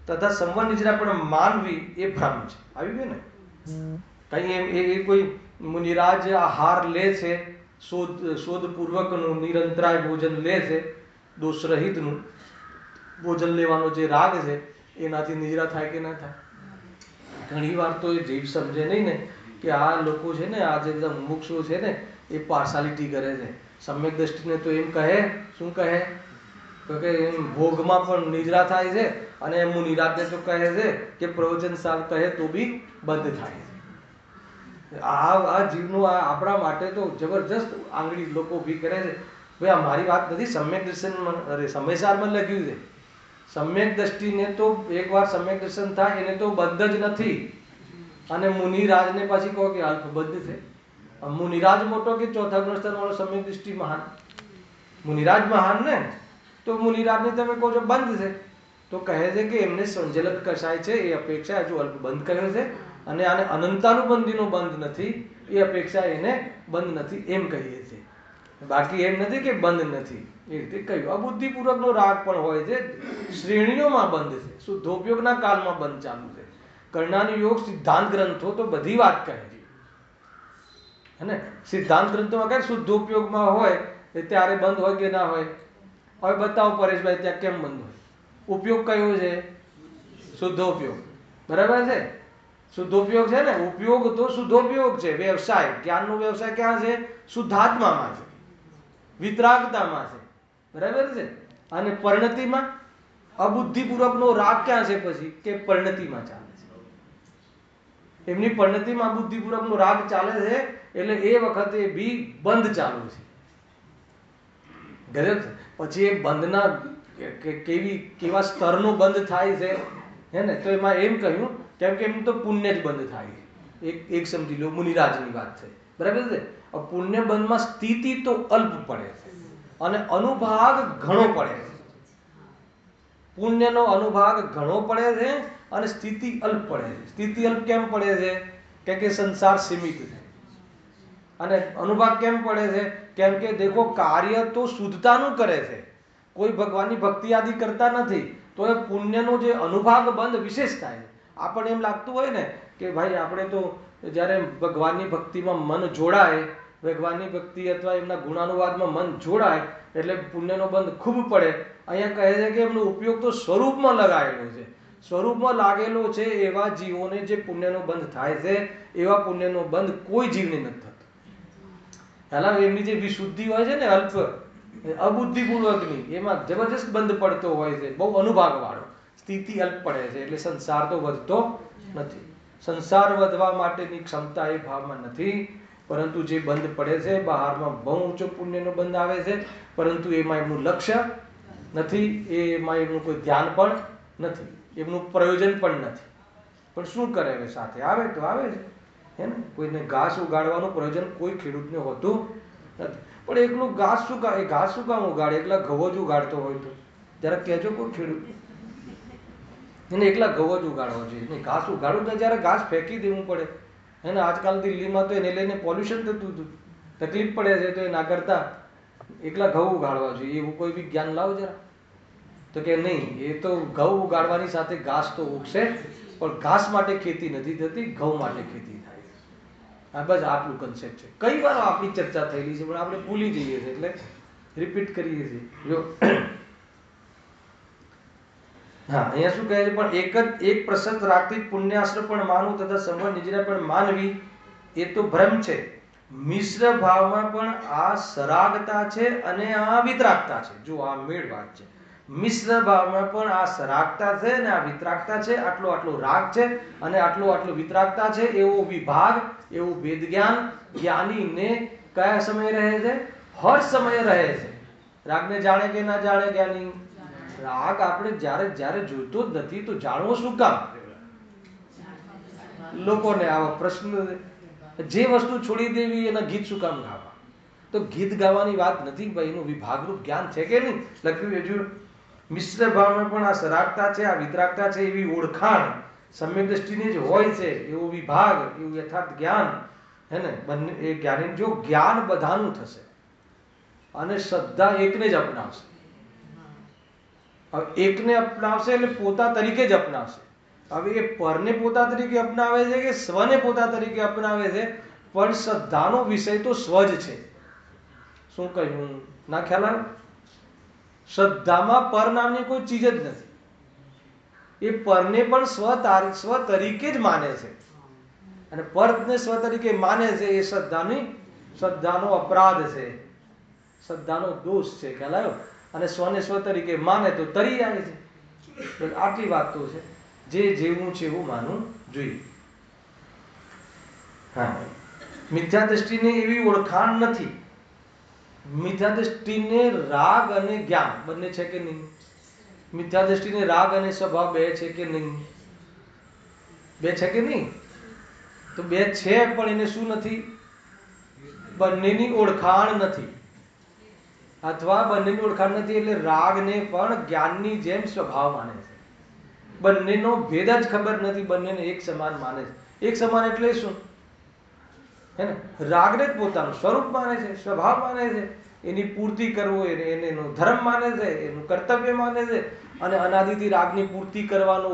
તથા સંવર નિજરા પણ માનવી એ ભ્રમ છે. આવી ગયું ને? કઈ એ કોઈ મુનિરાજ આહાર લે છે, શોધપૂર્વકનું નિરંતરાય ભોજન લે છે, દોષ રહિતનું ભોજન લેવાનો જે રાગ છે એનાથી નિજરા થાય કે ના થાય? ઘણી વાર તો એ જીવ સમજે નહીં ને કે આ લોકો છે ને, આ જે બધા મુમુક્ષુઓ છે ને એ પાર્સાલિટી કરે છે. સમ્યક દ્રષ્ટિને તો એમ કહે, શું કહે? તો કે ભોગમાં પણ નિજરા થાય છે, અને મુનિરાજને તો કહે છે કે પ્રવચન સાલ કહે તો બી બંધ થાય છે. આ જીવનું આ આપણા માટે તો જબરજસ્ત આંગળી લોકો ઊભી કરે છે. ભાઈ આ મારી વાત નથી, સમ્યક દર્શનમાં, અરે સમયસારમાં લખ્યું છે. સમ્યક દ્રષ્ટિને તો એકવાર સમ્યક દર્શન થાય એને તો બંધ જ નથી, અને મુનિરાજને પછી કહો કે અલ્પબદ્ધ છે. મુનિરાજ મોટો કે ચોથા ગુણસ્તર વાળો સમ્યક દૃષ્ટિ મહાન? મુનિરાજ મહાન ને, તો મુનિરાજને તમે કહો છો બંધ છે, તો કહે છે કે એમને સંજલક કસાય છે એ અપેક્ષા હજુ અલ્પ બંધ કર્યો છે, અને આને અનંતાનુબંધીનો બંધ નથી એ અપેક્ષા એને બંધ નથી એમ કહીએ છીએ. બાકી એમ નથી કે બંધ નથી, એ રીતે કહ્યું. અબુદ્ધિપૂર્વકનો રાગ પણ હોય છે, શ્રેણીઓમાં બંધ છે, શુદ્ધોપયોગના કાળમાં બંધ ચાલુ છે. કર્ણાની યોગ સિદ્ધાંત ગ્રંથો તો બધી વાત કહે છે. હે ને? સિદ્ધાંત ગ્રંથોમાં કઈ શુદ્ધોપયોગમાં હોય એ ત્યારે બંધ હોય કે ના હોય? હવે બતાવો પરેશભાઈ, ત્યાં કેમ બંધ હોય? ઉપયોગ કયો છે? શુદ્ધોપયોગ. બરાબર છે? શુદ્ધોપયોગ છે ને? ઉપયોગ તો શુદ્ધોપયોગ છે. વ્યવસાય, જ્ઞાનનો વ્યવસાય ક્યાં છે? શુદ્ધાત્મામાં છે, વિતરાગતામાં છે. બરાબર છે? અને પરિણતિમાં અબુદ્ધિપૂર્વકનો રાગ ક્યાં છે પછી? કે પરિણતિમાં ચાલે છે. એમની પરિણતિમાં અબુદ્ધિપૂર્વકનો રાગ ચાલે છે, એટલે એ વખતે બી બંધ ચાલુ છે. ગજબ છે. પછી એ બંધના કેવા સ્તરનો બંધ થાય છે, હે ને? તો એમાં એમ કહ્યું, કેમ કે એમ તો પુણ્ય જ બંધ થાય છે. એક સમજી લો, મુનિરાજની વાત છે. બરાબર છે? પુણ્ય બંધમાં સ્થિતિ તો અલ્પ પડે છે અને અનુભાગ ઘણો પડે છે. પુણ્યનો અનુભાગ ઘણો પડે છે અને સ્થિતિ અલ્પ પડે છે. સ્થિતિ અલ્પ કેમ પડે છે? કે સંસાર સીમિત છે. અને અનુભાગ કેમ પડે છે? કેમ કે દેખો, કાર્ય તો શુદ્ધતાનું કરે છે, કોઈ ભગવાનની ભક્તિ આદિ કરતા નથી, તો એ પુણ્યનો જે અનુભાગ બંધ વિશેષ થાય છે. આપણને એમ લાગતું હોય ને કે ભાઈ આપણે તો જ્યારે ભગવાનની ભક્તિમાં મન જોડાય, ભગવાનની ભક્તિ અથવા એમના ગુણાનુવાદમાં મન જોડાય એટલે પુણ્યનો બંધ ખૂબ પડે. અહીંયા કહે છે કે એમનો ઉપયોગ તો સ્વરૂપમાં લગાવેલો છે. સ્વરૂપમાં લાગેલો છે એવા જીવોને જે પુણ્યનો બંધ થાય છે, એવા પુણ્યનો બંધ કોઈ જીવને નથી થતો. પહેલા એમની જે વિશુદ્ધિ હોય છે ને, અલ્પ અબુદ્ધિપૂર્વકની, એમાં જબરજસ્ત બંધ પડતો હોય છે, બહુ અનુભાગ વાળો. સ્થિતિ અલ્પ પડે છે એટલે સંસાર તો વધતો નથી. સંસાર વધવા માટેની ક્ષમતા એ ભાવમાં નથી, પરંતુ જે બંધ પડે છે બહારમાં બહુ ઊંચો પુણ્યનો બંધ આવે છે, પરંતુ એમાં એમનું લક્ષ્ય નથી, એમાં એમનું કોઈ ધ્યાન પણ નથી, એમનું પ્રયોજન પણ નથી. પણ શું કરે? હવે સાથે આવે તો આવે છે, હે ને? કોઈને ઘાસ ઉગાડવાનું પ્રયોજન કોઈ ખેડૂતને હોતું નથી. પણ એકલું ઘાસ શું કામ? એ ઘાસ શું કામ ઉગાડે? એકલા ઘઉં જ ઉગાડતો હોય તો જરા કહેજો કોઈ ખેડૂત. એને એકલા ઘઉં જ ઉગાડવા જોઈએ નહીં. ઘાસ ઉગાડવું તો જ્યારે ઘાસ ફેંકી દેવું પડે, હે ને? આજકાલ દિલ્હીમાં તો એને લઈને પોલ્યુશન થતું હતું, તકલીફ પડે છે, તો એના કરતા એકલા ઘઉં ઉગાડવા જોઈએ. એવું કોઈ બી જ્ઞાન લાવો જરા. તો કે નહીં, એ તો ઘઉં ઉગાડવાની સાથે ઘાસ તો ઉગશે, પણ ઘાસ માટે ખેતી નથી થતી, ઘઉં માટે ખેતી થાય. આ બસ આટલું કન્સેપ્ટ છે. કઈ વાર આપણી ચર્ચા થયેલી છે, પણ આપણે ભૂલી જઈએ છીએ, એટલે રિપીટ કરીએ છીએ. જો હા, અહીંયા શું કહે છે? પણ એક પ્રસંગ રાખતી પુણ્યાશ્ર પણ માનવું તથા સંવર નિજરા પણ માનવી, એ તો ભ્રમ છે. મિશ્ર ભાવમાં પણ આ સરાગતા છે અને આ વિતરાગતા છે. જો આ મેળ વાત છે. મિશ્ર ભાવમાં પણ આ સરાગતા છે અને આ વિતરાગતા છે. આટલો આટલો રાગ છે અને આટલો આટલો વિતરાગતા છે. એવો વિભાગ, એવું વેદ જ્ઞાન જ્ઞાનીને કયા સમયે રહે છે? હર સમયે રહે છે. રાગને જાણે કે ના જાણે જ્ઞાની? રાગ આપણે જ્યારે જ્યારે જોઈતો જ નથી તો જાણવો શું કામ? લોકોને આવો પ્રશ્ન, જે વસ્તુ છોડી દેવી એના ગીત શું કામ ગાવા? તો ગીત ગાવાની વાત નથી ભાઈ, એનું વિભાગરૂપ જ્ઞાન છે કે નહીં? લખ્યું હજુ મિશ્ર ભાવમાં પણ આ સરાગતા છે, આ વિતરાગતા છે, એવી ઓળખાણ સમ્યક દ્રષ્ટિની જ હોય છે, એવો વિભાગ, એવું યથાર્થ જ્ઞાન, હે ને? બંને એ જ્ઞાની, જો જ્ઞાન બધાનું થશે અને શ્રદ્ધા એકને જ અપનાવશે. હવે એકને અપનાવશે એટલે પોતા તરીકે જ અપનાવશે. હવે એ પરને પોતા તરીકે અપનાવે છે કે સ્વને પોતા તરીકે અપનાવે છે? પણ શ્રદ્ધાનો વિષય તો સ્વ જ છે. શું કહ્યું? ના ખ્યાલ આવે? શ્રદ્ધામાં પર નામની કોઈ ચીજ જ નથી. એ પરને પણ સ્વ તરીકે જ માને છે, અને પરને સ્વ તરીકે માને છે. એ શ્રદ્ધાનો અપરાધ છે, શ્રદ્ધાનો દોષ છે. ખ્યાલ આવ્યો? અને સ્વને સ્વ તરીકે માને તો તરી આવે છે. આટલી વાત તો છે. જે જેવું છે એવું માનવું જોઈએ. હા, મિથ્યા દ્રષ્ટિને એવી ઓળખાણ નથી. મિથ્યા દ્રષ્ટિને રાગ અને જ્ઞાન બંને છે કે નહીં? મિથ્યા દ્રષ્ટિને રાગ અને સ્વભાવ બે છે કે નહીં? બે છે કે નહીં? તો બે છે, પણ એને શું નથી? બંનેની ઓળખાણ નથી. અથવા બંનેની ઓળખાણ નથી એટલે રાગને પણ જ્ઞાનની જેમ સ્વભાવ માને છે. બંનેનો ભેદ જ ખબર નથી, બંનેને એક સમાન માને છે. એક સમાન એટલે શું? હે ને? રાગને જ પોતાનું સ્વરૂપ માને છે, સ્વભાવ માને છે, એની પૂર્તિ કરવો એનો ધર્મ માને છે, એનું કર્તવ્ય માને છે. અને અનાદિથી રાગની પૂર્તિ કરવાનો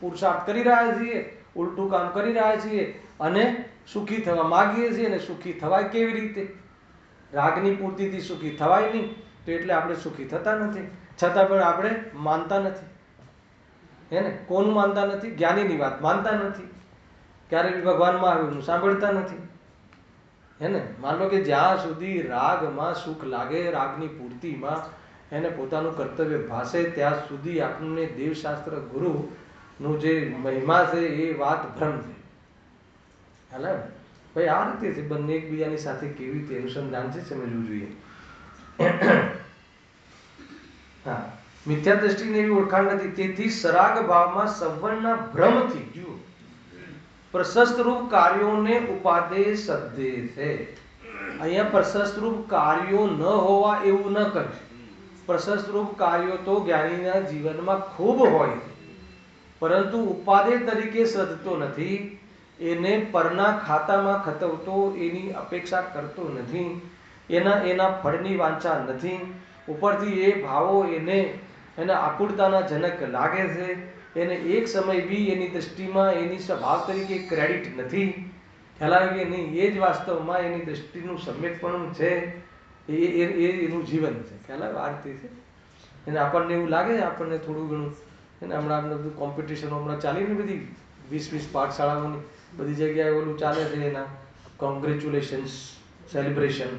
પુરુષાર્થ કરી રહ્યા છીએ, ઉલટું કામ કરી રહ્યા છીએ. અને સુખી થવા માગીએ છીએ, અને સુખી થવાય કેવી રીતે? રાગની પૂર્તિથી સુખી થવાય નહીં, તો એટલે આપણે સુખી થતા નથી. છતાં પણ આપણે માનતા નથી, હે ને? કોનું માનતા નથી? જ્ઞાનીની વાત માનતા નથી, ક્યારે બી ભગવાનમાં આવ્યું સાંભળતા નથી, હે ને? માન લો કે જ્યાં સુધી રાગમાં સુખ લાગે, રાગની પૂર્તિમાં એને પોતાનું કર્તવ્ય ભાસે, ત્યાં સુધી આપણને દેવશાસ્ત્ર ગુરુનું જે મહિમા છે એ વાત ભ્રમ છે. હાલે ભાઈ, આ રીતે છે બંને એકબીજાની સાથે કેવી રીતે અનુસંધાન છે સમજવું જોઈએ. હા, મિથ્યા દ્રષ્ટિની એવી ઓળખાણ નથી. તેથી સરાગ ભાવમાં સંવરના ભ્રમથી જુઓ પ્રશસ્ત રૂપ કાર્યોને ઉપાદેય સદ્ધે છે. અહીંયા પ્રશસ્ત રૂપ કાર્યો ન હોવા એવું ન કહે. પ્રશસ્ત રૂપ કાર્યો તો જ્ઞાનીના જીવનમાં ખૂબ હોય છે, પરંતુ ઉપાદેય તરીકે સદતો નથી. એને પરના ખાતામાં ખતવતો, એની અપેક્ષા કરતો નથી, એના ફળની વાંચા નથી. ઉપરથી એ ભાવો એના આકુળતાના જનક લાગે છે. એને એક સમય બી એની દૃષ્ટિમાં એની સ્વભાવ તરીકે ક્રેડિટ નથી. ખ્યાલ આવે કે નહીં? એ જ વાસ્તવમાં એની દૃષ્ટિનું સમ્યકપણું છે, એનું જીવન છે. ખ્યાલ આવે? આ રીતે છે. એને આપણને એવું લાગે છે, આપણને થોડું ઘણું એને હમણાં બધું કોમ્પિટિશનો હમણાં ચાલી ને બધી 20 પાઠશાળાઓની બધી જગ્યાએ ઓલું ચાલે છે, એના કોંગ્રેચ્યુલેશન્સ સેલિબ્રેશન.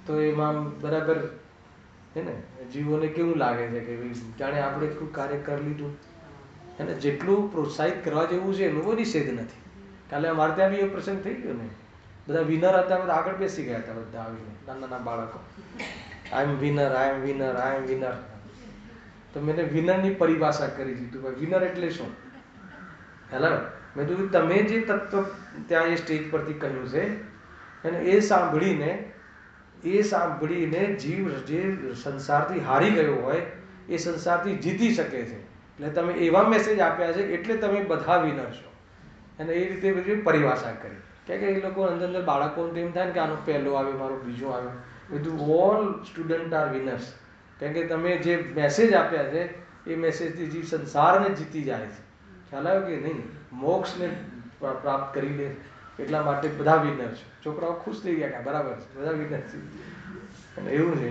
તો એમાં બરાબર હે ને જીવોને કેવું લાગે છે કે ભાઈ જાણે આપણે કોઈ કાર્ય કરી લીધું, એને જેટલું પ્રોત્સાહિત કરવા જેવું છે એનું કોઈ નિષેધ નથી. કાલે અમારે ત્યાં બી એ પ્રસંગ થઈ ગયો ને, બધા વિનર હતા, બધા આગળ બેસી ગયા હતા, બધા આવીને નાના બાળકો, આઈ એમ વિનર, આઈ એમ વિનર, આઈ એમ વિનર. તો મેં વિનરની પરિભાષા કરી દીધું. વિનર એટલે શું? હેલો, મેં કીધું તમે જે તત્વ ત્યાં એ સ્ટેજ પરથી કહ્યું છે, અને એ સાંભળીને જીવ જે સંસારથી હારી ગયો હોય એ સંસારથી જીતી શકે છે. એટલે તમે એવા મેસેજ આપ્યા છે એટલે તમે બધા વિનર છો. અને એ રીતે બધી પરિભાષા કરી. કે એ લોકો અંદર બાળકોને એમ થાય ને કે આનો પહેલો આવ્યો, મારો બીજો આવ્યો. બધું ઓલ સ્ટુડન્ટ આર વિનર્સ. કારણ કે તમે જે મેસેજ આપ્યા છે એ મેસેજથી જીવ સંસારને જીતી જાય છે. ખ્યાલ આવ્યો કે નહીં? મોક્ષને પ્રાપ્ત કરી લે, એટલા માટે બધા વિનર છે. છોકરાઓ ખુશ થઈ ગયા કે બરાબર છે, બધા વિનર છે. અને એવું છે.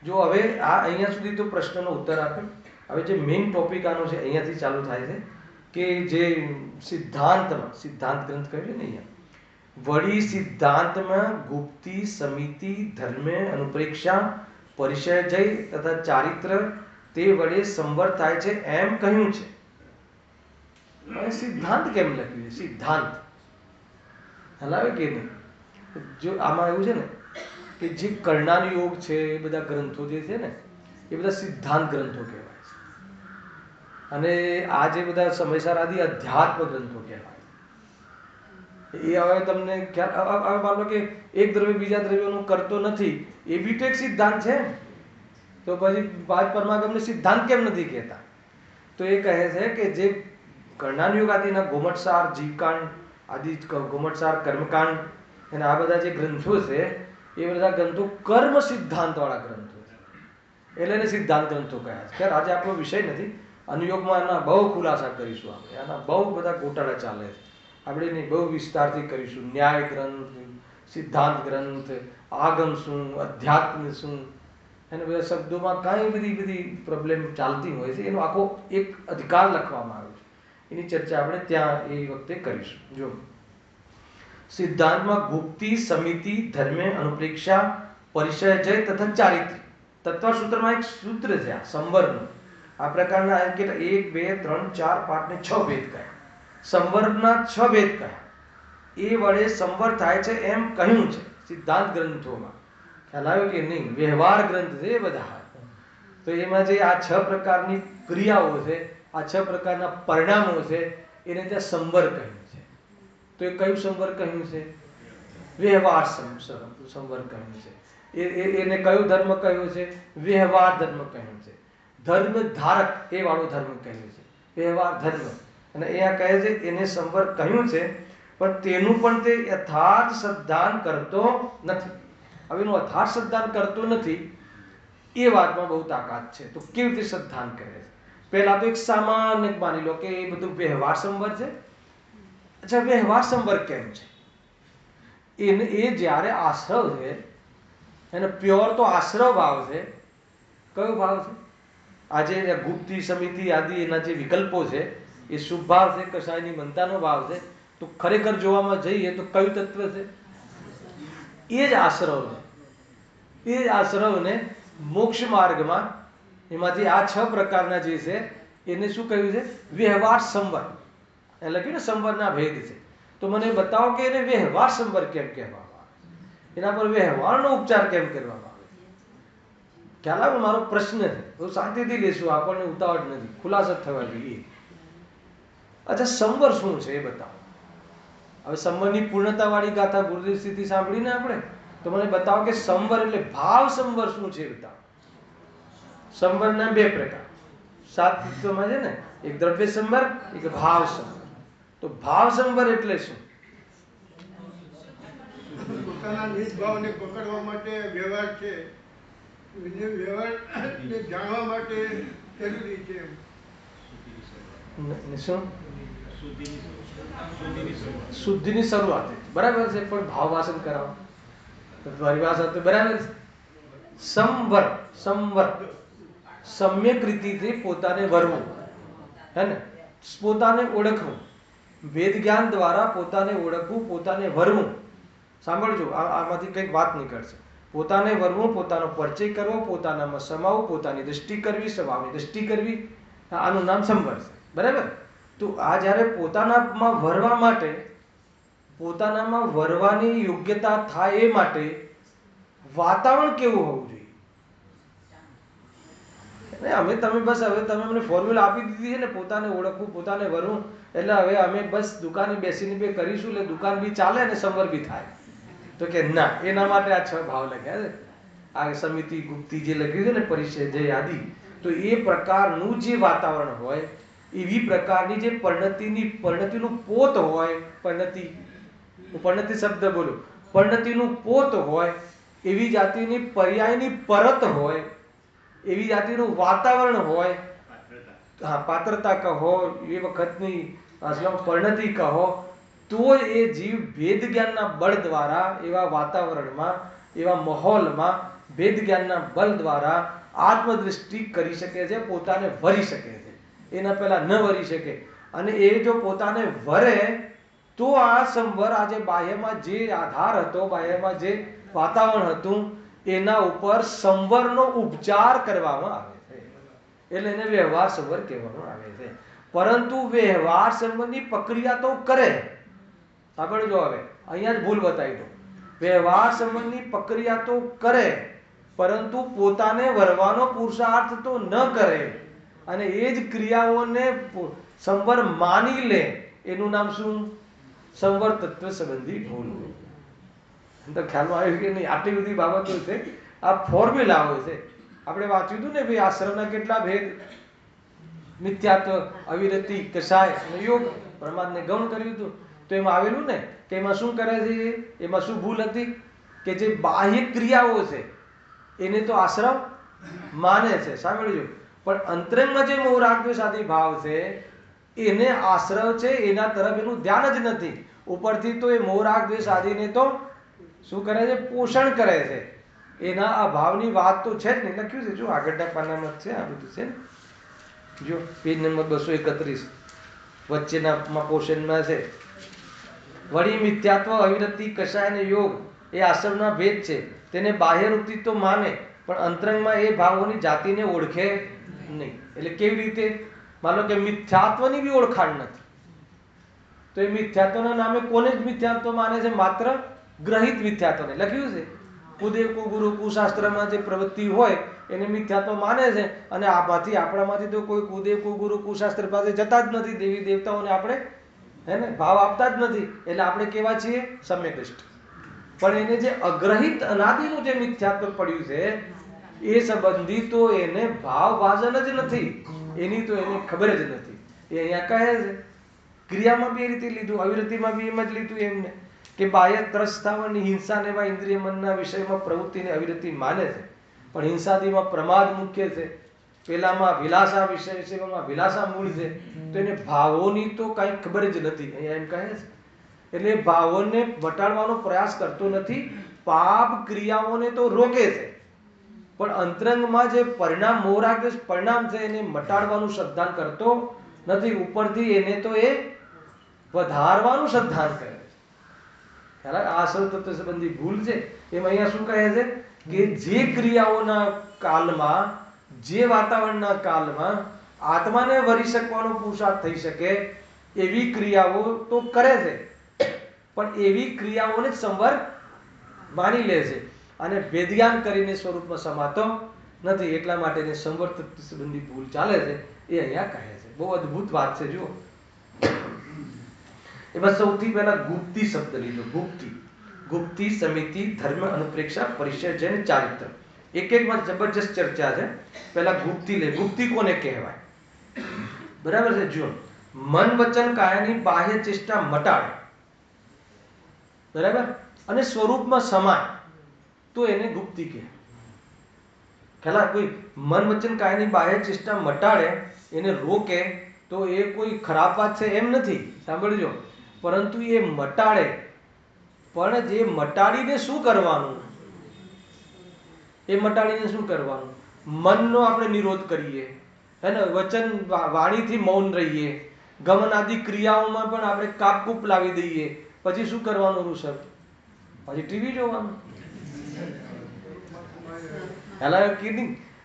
જો હવે આ અહીંયા સુધી તો પ્રશ્નનો ઉત્તર આપ્યો. હવે જે મેઇન ટોપિક આનો છે અહીંયાથી ચાલુ થાય છે કે જે સિદ્ધાંત ગ્રંથ કહ્યું છે ને અહીંયા, વળી સિદ્ધાંતમાં ગુપ્તિ, સમિતિ, ધર્મે, અનુપ્રેક્ષા, પરિચય જય તથા ચારિત્ર તે વડે સંવર થાય છે એમ કહ્યું છે. સિદ્ધાંત કેમ લખ્યું છે? સિદ્ધાંત હલાવે કે નહીં? જો આમાં એવું છે ને કે જે કર્ણાન યોગ છે એ બધા ગ્રંથો જે છે ને એ બધા સિદ્ધાંત ગ્રંથો કહેવાય છે. અને આ જે બધા સમયસાર આદિ અધ્યાત્મ ગ્રંથો કહેવાય. એ હવે તમને ખ્યાલ, હવે માનો કે એક દ્રવ્ય બીજા દ્રવ્યનું કરતો નથી, એ બી તો એક સિદ્ધાંત છે. તો પછી પાંચ પરમાગમને સિદ્ધાંત કેમ નથી કહેતા? તો એ કહે છે કે જે કર્ણાન યુગ આદિના ગોમટસાર, જીવકાંડ આદિ, ગોમટસાર, કર્મકાંડ અને આ બધા જે ગ્રંથો છે એ બધા ગ્રંથો કર્મ સિદ્ધાંત વાળા ગ્રંથો છે, એટલે એને સિદ્ધાંત ગ્રંથો કહ્યા છે. આજે આપણો વિષય નથી, અનુયોગમાં એના બહુ ખુલાસા કરીશું. આપણે એના બહુ બધા ગોટાળા ચાલે છે, આપણે એની બહુ વિસ્તારથી કરીશું. ન્યાય ગ્રંથ, સિદ્ધાંત ગ્રંથ, આગમ શું, અધ્યાત્મ શું, એને બધા શબ્દોમાં કાંઈ બધી પ્રોબ્લેમ ચાલતી હોય છે. એનો આખો એક અધિકાર લખવામાં આવ્યો છે, એની ચર્ચા આપણે ત્યાં એ વખતે કરીશું. જો સિદ્ધાંતમાં ગુપ્તિ, સમિતિ, ધર્મે, અનુપ્રેક્ષા, પરિચય જય તથા ચારિત્ર, તત્વસૂત્રમાં એક સૂત્ર છે આ સંવરનું. આ પ્રકારના 1, 2, 3, 4, 5 ને 6 ભેદ કહ્યા. સંવરના 6 ભેદ કહ્યા. એ વડે સંવર થાય છે એમ કહ્યું છે સિદ્ધાંત ગ્રંથોમાં. ખ્યાલ આવ્યો કે નહીં? વ્યવહાર ગ્રંથ છે એ બધા. તો એમાં જે આ 6 પ્રકારની ક્રિયાઓ છે, આ 6 પ્રકારના પરિણામો છે, એને ત્યાં સંવર કહ્યું છે. તો એ કયું સંવર કહ્યું છે? વ્યવહાર સંવર કહ્યું છે. એને કયો ધર્મ કહ્યું છે? વ્યવહાર ધર્મ કહ્યું છે. ધર્મ ધારક એ વાળો ધર્મ કહ્યું છે, વ્યવહાર ધર્મ. અને અહીંયા કહે છે એને સંવર કહ્યું છે, પણ તેનું પણ તે યથાર્થ શ્રદ્ધાન કરતો નથી. હવે એનું યથાર્થ શ્રદ્ધાન કરતો નથી એ વાતમાં બહુ તાકાત છે. તો કેવી રીતે શ્રદ્ધાન કરે છે? પહેલા તો એક સામાન્ય માની લો કે એ બધું વ્યવહાર સંવર છે. અચ્છા, વ્યવહાર સંવર કેમ છે? એ જ્યારે આશ્રવ છે એને પ્યોર તો આશ્રવ ભાવ છે. કયો ભાવ છે? આજે ગુપ્તિ સમિતિ આદિ એના જે વિકલ્પો છે એ શુભ ભાવ છે, કસાયની મનતાનો ભાવ છે. તો ખરેખર જોવામાં જઈએ તો કયું તત્વ છે? એ જ આશ્રવ છે. એ જ આશ્રવને મોક્ષ માર્ગમાં એમાંથી આ 6 પ્રકારના જે છે એને શું કહ્યું છે? વ્યવહાર સંવર. એ લખ્યું ને સંવરના ભેદ છે. તો મને બતાવો કે એને વ્યવહાર સંવર કેમ કહેવામાં આવે? એના પર વ્યવહારનો ઉપચાર કેમ કરવામાં આવે? ખ્યાલ આવે? મારો પ્રશ્ન છે. બહુ શાંતિથી લેશું, આપણને ઉતાવળ નથી, ખુલાસો થવા જોઈએ. અચ્છા, સંવર શું છે એ બતાવો. હવે સંવરની પૂર્ણતા વાળી ગાથા ગુરુદેવ સ્થિતિ સાંભળીને આપણે, તો મને બતાવો કે સંવર એટલે ભાવ સંવર શું છે એ બતાવો. સંવરના 2 પ્રકાર 7 તત્વમાં છે ને, એક દ્રવ્ય સંવર, એક ભાવ સંવર. તો ભાવ સંવર એટલે શું? પોતાના નિજ ભાવને પકડવા માટે વ્યવહાર છે, વ્યવહારને જાણવા માટે જરૂરી છે. શું? શુદ્ધિની શરૂઆત, બરાબર છે. પણ ભાવ વાસન કરાવો તો તમારી ભાષા તો બરાબર છે. સંવર, સંવર સમ્યક રીતિથી પોતાને વરવું, હે ને, પોતાને ઓળખવું, વેદ જ્ઞાન દ્વારા પોતાને ઓળખવું, પોતાને વરવું. સાંભળજો, આમાંથી કંઈક વાત નીકળશે. પોતાને વરવું, પોતાનો પરિચય કરવો, પોતાનામાં સમાવવું, પોતાની દૃષ્ટિ કરવી, સ્વભાવની દૃષ્ટિ કરવી, આનું નામ સંવર છે. બરાબર? તો આ જ્યારે પોતાનામાં વરવા માટે, પોતાનામાં વરવાની યોગ્યતા થાય એ માટે વાતાવરણ કેવું હોવું જોઈએ? અમે તમે બસ હવે તમે અમને ફોર્મ્યુલા આપી દીધી છે ને, પોતાને ઓળખવું, પોતાને વરવું, એટલે હવે અમે બસ દુકાને બેસીને બે કરીશું એટલે દુકાન બી ચાલે અને સંવર બી થાય. તો કે ના, એના માટે આ 6 ભાવ લખ્યા છે. આ સમિતિ ગુપ્તિ જે લખ્યું છે ને, પરિચય જય આદિ, તો એ પ્રકારનું જે વાતાવરણ હોય, એવી પ્રકારની જે પરિણતિનું પોત હોય, પરિણતિ શબ્દ બોલો, પરિણતિનું પોત હોય, એવી જાતિની પર્યાયની પરત હોય, એવી જાતિનું વાતાવરણ હોય, હા, પાત્રતા કહો, એ વખતની પરિણતિ કહો, તો એ જીવ ભેદ જ્ઞાનના બળ દ્વારા એવા વાતાવરણમાં, એવા માહોલમાં ભેદ જ્ઞાનના બળ દ્વારા આત્મદૃષ્ટિ કરી શકે છે, પોતાને વરી શકે છે. એના પહેલા ન વરી શકે. અને એ જો પોતાને વરે તો આ સંવર, આજે બાહ્યમાં જે આધાર હતો, બાહ્યમાં જે વાતાવરણ હતું, એના ઉપર સંવરનો ઉપચાર કરવામાં આવે છે. એટલે એને વ્યવહાર સંવર કહેવામાં આવે છે. પરંતુ વ્યવહાર સંવરની પ્રક્રિયા તો કરે. સાંભળજો, હવે અહીંયા જ ભૂલ બતાવી દો. વ્યવહાર સંવરની પ્રક્રિયા તો કરે, પરંતુ પોતાને વરવાનો પુરુષાર્થ તો ન કરે. અને એ જ ક્રિયાઓને સંવર માની લે, એનું નામ શું? સંવર તત્વ સંબંધી ભૂલ. તો ખ્યાલમાં આવ્યું કે નહીં? આટલી બધી બાબતો છે, આ ફોર્મ્યુલાઓ છે. આપણે વાંચ્યું હતું ને ભાઈ, આશ્રમના કેટલા ભેદ? મિથ્યાત્વ, અવિરતિ, કષાય અને યોગ. પરમાત્માને ગૌણ કર્યું હતું. તો એમાં આવેલું ને કે એમાં શું કરે છે? એમાં શું ભૂલ હતી? કે જે બાહ્ય ક્રિયાઓ છે એને તો આશ્રમ માને છે. સાંભળજો, પણ અંતરંગમાં જે મોહ રાગ દ્વેષ આદિ ભાવ છે એને આશ્રવ છે, એના તરફ એનું ધ્યાન જ નથી. ઉપરથી તો એ મોહ રાગ દ્વેષ આદિને તો શું કરે છે? પોષણ કરે છે. એના આ ભાવની વાત તો છે જ નહીં. લખ્યું છે, જો આગળના પાનામાં છે, આ બધું છે ને, જો પેજ નંબર 231 વચ્ચેના પોષણમાં છે. વળી મિથ્યાત્વ, અવિરતિ, કષાય અને યોગ એ આશ્રમના ભેદ છે. તેને બાહ્ય રૂપથી તો માને, પણ અંતરંગમાં એ ભાવોની જાતિને ઓળખે નહીં. એટલે કેવી રીતે? માનો કે મિથ્યાત્વની બી ઓળખાણ નથી, તો એ મિથ્યાત્વના નામે કોને જ મિથ્યાત્વ માને છે? માત્ર ગ્રહિત મિથ્યાત્વને. લખ્યું છે, કુદેવ કુગુરુ કુશાસ્ત્રમાં જે પ્રવૃત્તિ હોય એને મિથ્યાત્વ માને છે. અને આપણામાંથી તો કોઈ કુદેવ કુગુરુ કુશાસ્ત્ર પાસે જતા જ નથી. દેવી દેવતાઓને આપણે ભાવ આપતા જ નથી. એટલે આપણે કેવા છીએ? સમ્યકનિષ્ઠ. પણ એને જે અગ્રહિત અનાદિનું જે મિથ્યાત્વ પડ્યું છે એ સંબંધી તો એને ભાવ ભાજન જ નથી. એની તો એને ખબર જ નથી. એ અહીંયા કહે છે, ક્રિયામાં બી એ રીતે લીધું, અવિરતિમાં બી એમ જ લીધું એમને, કે બાહ્ય ત્રસ્તાવની હિંસા ને એવા ઇન્દ્રિય મનના વિષયમાં પ્રવૃત્તિને અવિરતિ માને છે, પણ હિંસાદીમાં પ્રમાદ મુખ્ય છે. પેલામાં વિલાસા વિષયમાં વિલાસા મૂળ છે, તો એને ભાવોની તો કાંઈ ખબર જ નથી, અહીંયા એમ કહે છે. એટલે એ ભાવોને મટાડવાનો પ્રયાસ કરતો નથી, પાપ ક્રિયાઓને તો રોકે છે, પણ અંતરંગમાં જે પરિણામ મોરાગ્રસ્ત પરિણામ છે એને મટાડવાનું શ્રદ્ધાન કરતો નથી. ઉપરથી એને તો એ વધારવાનું શ્રદ્ધાન કરે છે. આ સૌતત્વ સંબંધી ભૂલ છે. એમાં અહીંયા શું કહે છે કે જે ક્રિયાઓના કાલમાં, જે વાતાવરણના કાલમાં આત્માને વરી શકવાનો પુરુષાર્થ થઈ શકે એવી ક્રિયાઓ તો કરે છે, પણ એવી ક્રિયાઓને જ સંવર માની લે છે અને ભેદજ્ઞાન કરીને સ્વરૂપમાં સમાતો નથી. એટલા માટે એને સંવર તત્વ સંબંધી ભૂલ ચાલે છે, એ અહીંયા કહે છે. બહુ અદ્ભુત વાત છે. જુઓ, એમાં સૌથી પહેલા ગુપ્તિ શબ્દ લીધો. ગુપ્તિ, ગુપ્તિ, સમિતિ, ધર્મ, અનુપ્રેક્ષા, પરિચય અને ચારિત્ર. એક એકમાં જબરજસ્ત ચર્ચા છે. પહેલા ગુપ્તિ લે. ગુપ્તિ કોને કહેવાય? બરાબર છે. જુઓ, મન વચન કાયાની બાહ્ય ચેષ્ટા મટાડે, બરાબર, અને સ્વરૂપમાં સમાય, તો એને ગુપ્તિ કહે. પેલા કોઈ મન વચન કાયાની બાહ્ય ચેષ્ટા મટાડે, એને રોકે, તો એ કોઈ ખરાબ વાત છે એમ નથી, સાંભળજો. પરંતુ એ મટાડે, પણ જે મટાડીને શું કરવાનું? એ મટાડીને શું કરવાનું? મનનો આપણે નિરોધ કરીએ, હે ને, વચન વાણીથી મૌન રહીએ, ગમન આદિ ક્રિયાઓમાં પણ આપણે કાપકૂપ લાવી દઈએ, પછી શું કરવાનું ઋષભ? પછી ટીવી જોવાનું.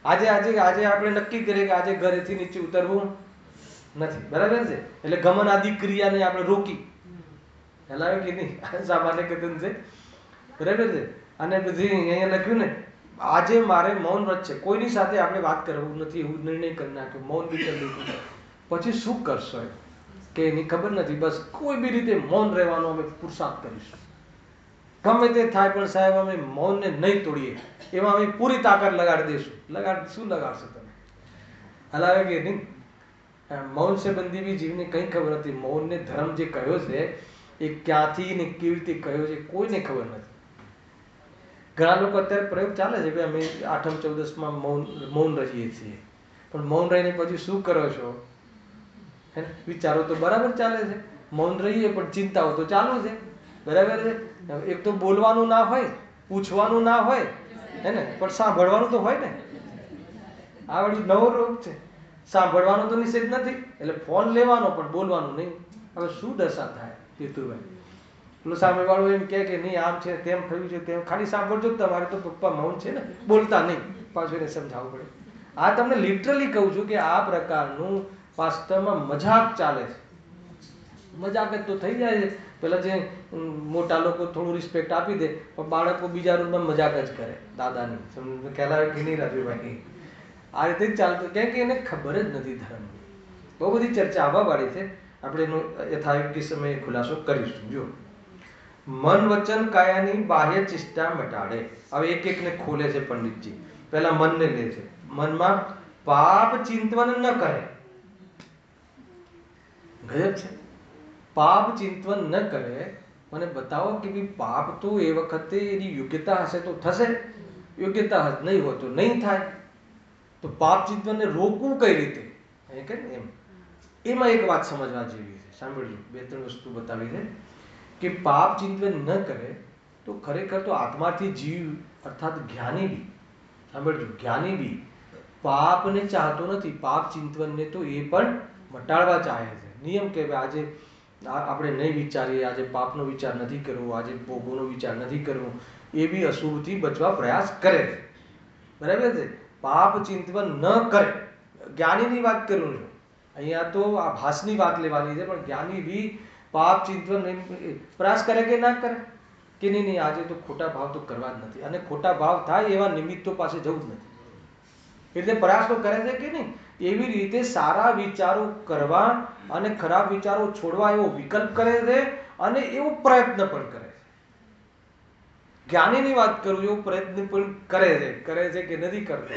આજે આજે આજે આપણે નક્કી કરીએ કે આજે ઘરેથી નીચે ઉતરવું નથી, બરાબર છે. એટલે ગમન આદિ ક્રિયાને આપણે રોકી, હલાવે કે નહીં, સામાન્ય કથન છે, બરાબર છે. અને બધી અહીંયા લખ્યું ને, આજે મારે મૌન વ્રત છે, કોઈની સાથે આપણે વાત કરવું નથી એવું નિર્ણય કરી નાખ્યો, મૌન બી કરી લીધું. પછી શું કરશો કે એની ખબર નથી, બસ કોઈ બી રીતે મૌન રહેવાનો અમે પુરુષાર્થ કરીશું, ગમે તે થાય પણ સાહેબ અમે મૌનને નહીં તોડીએ, એમાં અમે પૂરી તાકાત લગાડી દઈશું. શું લગાડશો તમે? હલાવે કે નહીં. મૌન સંબંધી બી જીવને કંઈ ખબર નથી. મૌનને ધર્મ જે કહ્યો છે એ ક્યાંથી ને કેવી રીતે કહ્યો છે કોઈને ખબર નથી. ઘણા લોકો અત્યારે પ્રયોગ ચાલે છે કે અમે આઠમ ચૌદસમાં મૌન રહીએ છીએ, પણ મૌન રહીને પછી શું કરો છો? વિચારો તો બરાબર ચાલે છે, મૌન રહીએ પણ ચિંતાઓ તો ચાલુ છે, બરાબર છે. એક તો બોલવાનું ના હોય, પૂછવાનું ના હોય, હે ને, પણ સાંભળવાનું તો હોય ને. આ વળી નવો રોગ છે, સાંભળવાનું તો નિષેધ નથી, એટલે ફોન લેવાનો પણ બોલવાનું નહીં. હવે શું દશા થાય તીતુભાઈ? પેલો સામેવાળો એમ કહે કે નહીં આમ છે, તેમ થયું છે, તેમ ખાલી સાંભળજો. તમારે તો પપ્પા મૌન છે ને, બોલતા નહીં. પાછું એને સમજાવવું પડે. આ તમને લિટરલી કહું છું કે આ પ્રકારનું વાસ્તવમાં મજાક ચાલે છે. મજાક જ તો થઈ જાય છે. પેલા જે મોટા લોકો થોડું રિસ્પેક્ટ આપી દે, પણ બાળકો બીજા રૂમમાં મજાક જ કરે દાદાની. કહેલાવે કે નહીં રાજુભાઈ, આ રીતે જ ચાલતું, કેમ કે એને ખબર જ નથી ધર્મની. બહુ બધી ચર્ચા આવવા વાળી છે, આપણે એનો યથાયોગ્ય સમયે ખુલાસો કરીશું. જો, મન વચન કાયાની બાહ્ય ચેષ્ટા મટાડે. હવે એક એકને ખોલે છે પંડિતજી. પહેલા મનને લે છે. મનમાં પાપ ચિંતન ન કરે. ગજબ છે. પાપ ચિંતન ન કરે. મને બતાવો કે ભાઈ પાપ તો એ વખતે એની યોગ્યતા હશે તો થશે, યોગ્યતા નહીં હોય તો નહીં થાય. તો પાપ ચિંતનને રોકવું કઈ રીતે? એમ એમાં એક વાત સમજવા જેવી છે, સાંભળજો. બે ત્રણ વસ્તુ બતાવી છે કે પાપ ચિંતન ન કરે તો ખરેખર તો આત્માથી જીવ અર્થાત જ્ઞાની બી, સાંભળજો, જ્ઞાની બી પાપને ચાહતો નથી. પાપ ચિંતનને તો એ પણ મટાડવા ચાહે છે. નિયમ કે આજે આપણે નહીં વિચારીએ, આજે પાપનો વિચાર નથી કરવો, આજે ભોગોનો વિચાર નથી કરવો, એવી અશુભથી બચવા પ્રયાસ કરે છે, બરાબર છે. પાપ ચિંતન ન કરે. જ્ઞાનીની વાત કરું છું અહીંયા, તો આ ભાસની વાત લેવાની છે, પણ જ્ઞાની બી પાપ ચિંતન પ્રયાસ કરે કે ના કરે કે નહીં? આજે તો ખોટા ભાવ તો કરવા જ નથી, અને ખોટા ભાવ થાય એવા નિમિત્તો પાસે જવું જ નથી, એટલે પ્રયાસ તો કરે છે કે નહીં? એવી રીતે સારા વિચારો કરવા અને ખરાબ વિચારો છોડવા એવો વિકલ્પ કરે છે, અને એવો પ્રયત્ન પણ કરે છે. જ્ઞાનીની વાત કરું, એવો પ્રયત્ન પણ કરે છે કે નથી કરતો?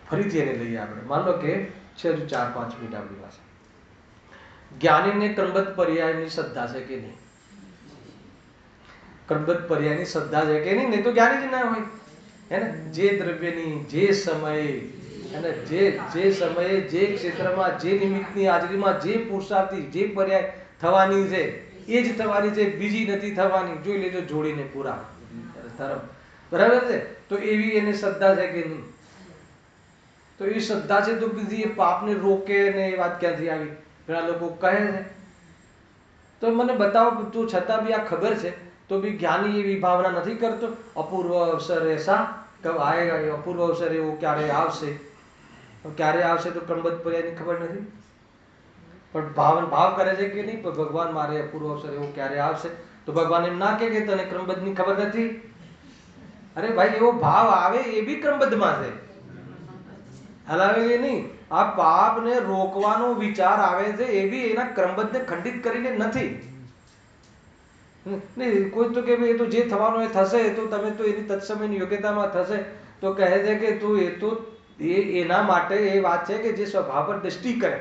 ફરીથી એને લઈએ આપણે. માન લો કે છે 4-5 મિનિટ આપણી પાસે. જ્ઞાનીને ક્રમબદ્ધ પર્યાયની શ્રદ્ધા છે કે નહીં? ક્રમબદ્ધ પર્યાયની શ્રદ્ધા છે કે નહીં? નહીં તો જ્ઞાની જ ના હોય. હે ને, જે દ્રવ્યની જે સમયે અને જે સમયે જે ક્ષેત્રમાં જે નિમિત્તની હાજરીમાં જે પુરુષાર્થી જે પર્યાય થવાની છે એ જ થવાની છે, બીજી નથી થવાની. જોઈ લેજો જોડીને પૂરા ધર્મ, બરાબર છે. તો એવી એને શ્રદ્ધા છે કે નહીં? તો એ શ્રદ્ધા છે તો બીજી એ પાપને રોકે ને એ વાત ક્યાંથી આવી? ઘણા લોકો કહે છે તો મને બતાવો, તો છતાં બી આ ખબર છે તો બી જ્ઞાની એવી ભાવના નથી કરતો. અપૂર્વ અવસર એસા કબ આયેગા, અપૂર્વ અવસર એવો ક્યારે આવશે, ક્યારે આવશે તો ક્રમબદ્ધ પર્યાયની ખબર નથી, પણ ભાવ કરે છે કે નહીં? ભગવાન મારે અપૂર્વ અવસર એવો ક્યારે આવશે? તો ભગવાન એમ ના કે તને ક્રમબદ્ધની ખબર નથી. અરે ભાઈ, એવો ભાવ આવે એ બી ક્રમબદ્ધમાં છે, હલાવે કે નહીં? આ પાપને રોકવાનો વિચાર આવે છે એ બી એના ક્રમબદ્ધને ખંડિત કરીને નથી. નહીં કોઈ તો કે એ તો જે થવાનું એ થશે, એ તો તમે તો એની તત્સમયની યોગ્યતામાં થશે. તો કહે છે કે તું એ તો એના માટે એ વાત છે કે જે સ્વભાવ પર દ્રષ્ટિ કરે,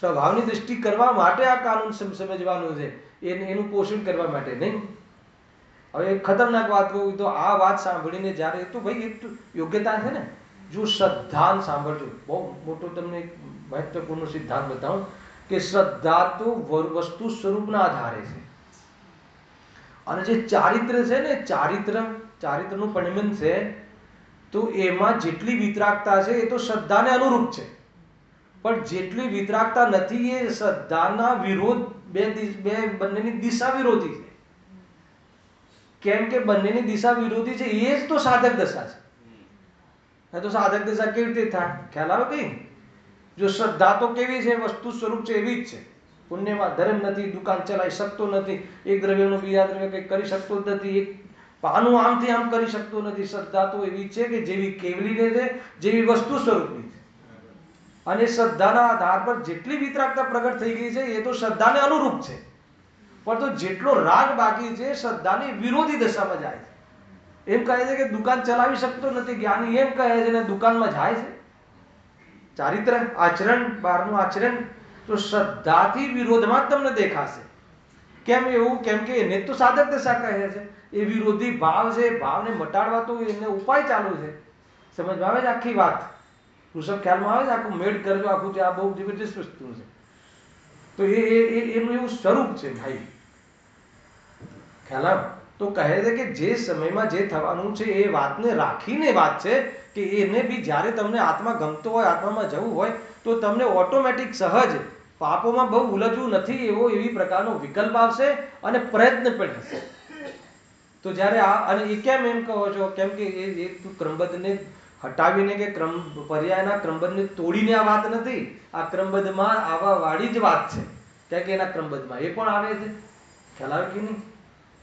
સ્વભાવની દ્રષ્ટિ કરવા માટે આ કાનૂન સમજવાનું છે, એનું પોષણ કરવા માટે નહીં. હવે એક ખતરનાક વાત કહું તો આ વાત સાંભળીને જ્યારે તો ભાઈ એક યોગ્યતા છે ને, જો શ્રદ્ધા સાંભળજો, બહુ મોટો તમને એક મહત્વપૂર્ણ સિદ્ધાંત બતાવું કે શ્રદ્ધા તો વસ્તુ સ્વરૂપના આધારે છે, અને જે ચારિત્ર છે ને, ચારિત્રનું પરિણમન છે, તો એમાં જેટલી વિતરાગતા છે એ તો શ્રદ્ધાને અનુરૂપ છે, પણ જેટલી વિતરાગતા નથી એ શ્રદ્ધાના વિરોધ, બંનેની દિશા વિરોધી છે. કેમ કે બંનેની દિશા વિરોધી છે, એ જ તો સાધક દશા છે. તો સાધક દશા કેવી રીતે થાય? ખ્યાલ આવે કઈ? જો શ્રદ્ધા તો કેવી છે, વસ્તુ સ્વરૂપ છે એવી જ છે. પુણ્યમાં ધર્મ નથી, દુકાન ચલાવી શકતો નથી, એક દ્રવ્યનું બીજા દ્રવ્ય કંઈ કરી શકતો નથી, એક પાનું આમથી આમ કરી શકતો નથી. શ્રદ્ધા તો એવી છે કે જેવી કેવલી છે, જેવી વસ્તુ સ્વરૂપની છે. અને શ્રદ્ધાના આધાર પર જેટલી વિતરાગતા પ્રગટ થઈ ગઈ છે એ તો શ્રદ્ધાને અનુરૂપ છે, પણ તો જેટલો રાગ બાકી છે શ્રદ્ધાની વિરોધી દશામાં જાય છે. એમ કહે છે કે દુકાન ચલાવી શકતો નથી, જ્ઞાની એમ કહે છે ને દુકાનમાં જાય છે. ચારિત્ર આચરણ, બહારનું આચરણ તો શ્રદ્ધાથી વિરોધમાં જ તમને દેખાશે. કેમ એવું? કેમ કે એને તો સાધક દશા કહે છે. એ વિરોધી ભાવ છે, ભાવને મટાડવા તો એને ઉપાય ચાલુ છે. સમજમાં આવે છે આખી વાત? વૃષભ ખ્યાલમાં આવે છે? આખું મેળ કરજો, આખું આ બહુ જબરજસ્ત વસ્તુ છે. તો એનું એવું સ્વરૂપ છે ભાઈ, ખ્યાલ આવે? તો કહે છે કે જે સમયમાં જે થવાનું છે એ વાતને રાખીને વાત છે કે એને બી જ્યારે તમને આત્મા ગમતો હોય, આત્મામાં જવું હોય તો તમને ઓટોમેટિક સહજ પાપોમાં બહુ ઉલझવું નથી એવી પ્રકારનો વિકલ્પ આવશે અને પ્રયત્ન પણ થશે. તો જ્યારે અને એ કેમ એમ કહો છો? કેમ કે એ ક્રમબદ્ધને હટાવીને કે પર્યાયના ક્રમબદ્ધને તોડીને આ વાત નથી, આ ક્રમબદ્ધમાં આવા વાળી જ વાત છે. કારણ કે એના ક્રમબદ્ધમાં એ પણ આવે છે. ખ્યાલ આવે કે નહીં?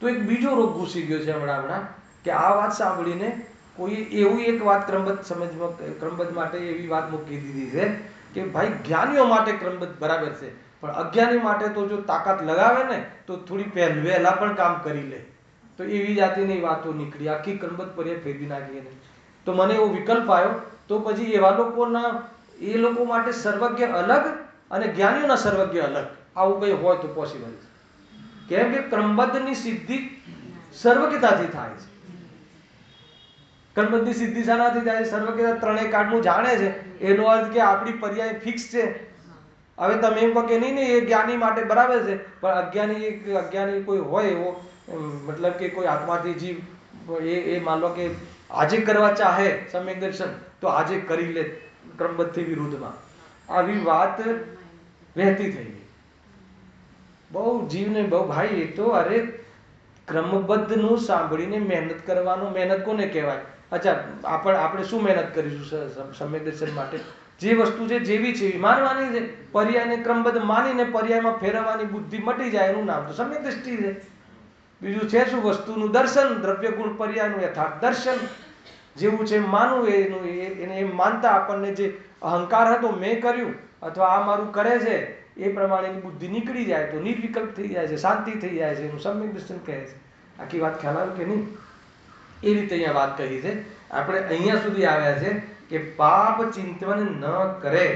તો એક બીજો રોગ ઘૂસી ગયો છે હમણાં કે આ વાત સાંભળીને કોઈ એવું એક વાત ક્રમબદ્ધ માટે એવી વાત મૂકી દીધી છે કે ભાઈ જ્ઞાનીઓ માટે ક્રમબદ્ધ બરાબર છે, પણ અજ્ઞાની માટે તો જો તાકાત લગાવે ને તો થોડી વહેલા પણ કામ કરી લે. તો એવી જાતિની વાતો નીકળી, આખી ક્રમબદ્ધ પર્યાય ફેરવી નાખી. તો મને એવો વિકલ્પ આવ્યો. તો પછી એવા લોકોના, એ લોકો માટે સર્વજ્ઞ અલગ અને જ્ઞાનીઓના સર્વજ્ઞ અલગ, આવું કંઈ હોય તો પોસિબલ છે. કેમ કે ક્રમબદ્ધની સિદ્ધિ સર્વજ્ઞતાથી થાય છે. ક્રમબદ્ધની સિદ્ધિ શાનાથી થાય? સર્વજ્ઞતા ત્રણેય કાળનું જાણે છે, એનો અર્થ કે આપણી પર્યાય ફિક્સ છે. હવે તમે એમ કહો કે નહીં એ જ્ઞાની માટે બરાબર છે, પણ અજ્ઞાની કોઈ હોય એવો, મતલબ કે કોઈ આત્માથી જીવ એ માન લો કે આજે કરવા ચાહે સમ્યક દર્શન તો આજે કરી લે ક્રમબદ્ધથી વિરુદ્ધમાં. આવી વાત વહેતી થઈ ગઈ બહુ જીવને બહુ. ભાઈ એ તો અરે ક્રમબદ્ધનું સાંભળીને મહેનત કરવાનો, મહેનત કોને કહેવાય? અચ્છા, આપણે શું મહેનત કરીશું સમ્યક દર્શન માટે? જે વસ્તુ છે જેવી છે એવી માનવાની છે. પર્યાયને ક્રમબદ્ધ માનીને પર્યાયમાં ફેરવવાની બુદ્ધિ મટી જાય એનું નામ તો સમ્યક દ્રષ્ટિ છે. બીજું છે શું? વસ્તુનું દર્શન, દ્રવ્ય ગુણ પર્યાયનું યથાર્થ દર્શન. જેવું છે માનવું, એને એમ માનતા આપણને જે અહંકાર હતો મેં કર્યું અથવા આ મારું કરે છે એ પ્રમાણેની બુદ્ધિ નીકળી જાય તો નિર્વિકલ્પ થઈ જાય છે, શાંતિ થઈ જાય છે, એનું સમ્યક દર્શન કહે છે. આખી વાત ખ્યાલ આવે કે નહીં? એ રીતે અહીંયા વાત કહી છે. આપણે અહીંયા સુધી આવ્યા છે કે પાપ ચિંતન ન કરે.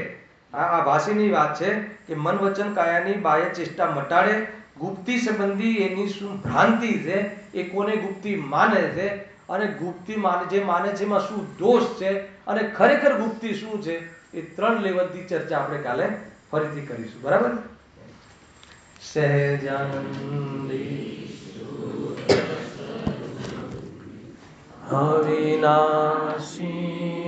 આ ભાષીની વાત છે કે મન વચન કાયાની બાહ્ય ચેષ્ટા મટાડે. ગુપ્તી સંબંધી એની શું ભ્રાંતિ છે, એ કોને ગુપ્તી માને છે અને ગુપ્તી જે માને છે એમાં શું દોષ છે અને ખરેખર ગુપ્તી શું છે, એ 3 લેવલની ચર્ચા આપણે કાલે ફરીથી કરીશું. બરાબર? સહેજાનંદી અવિનાશી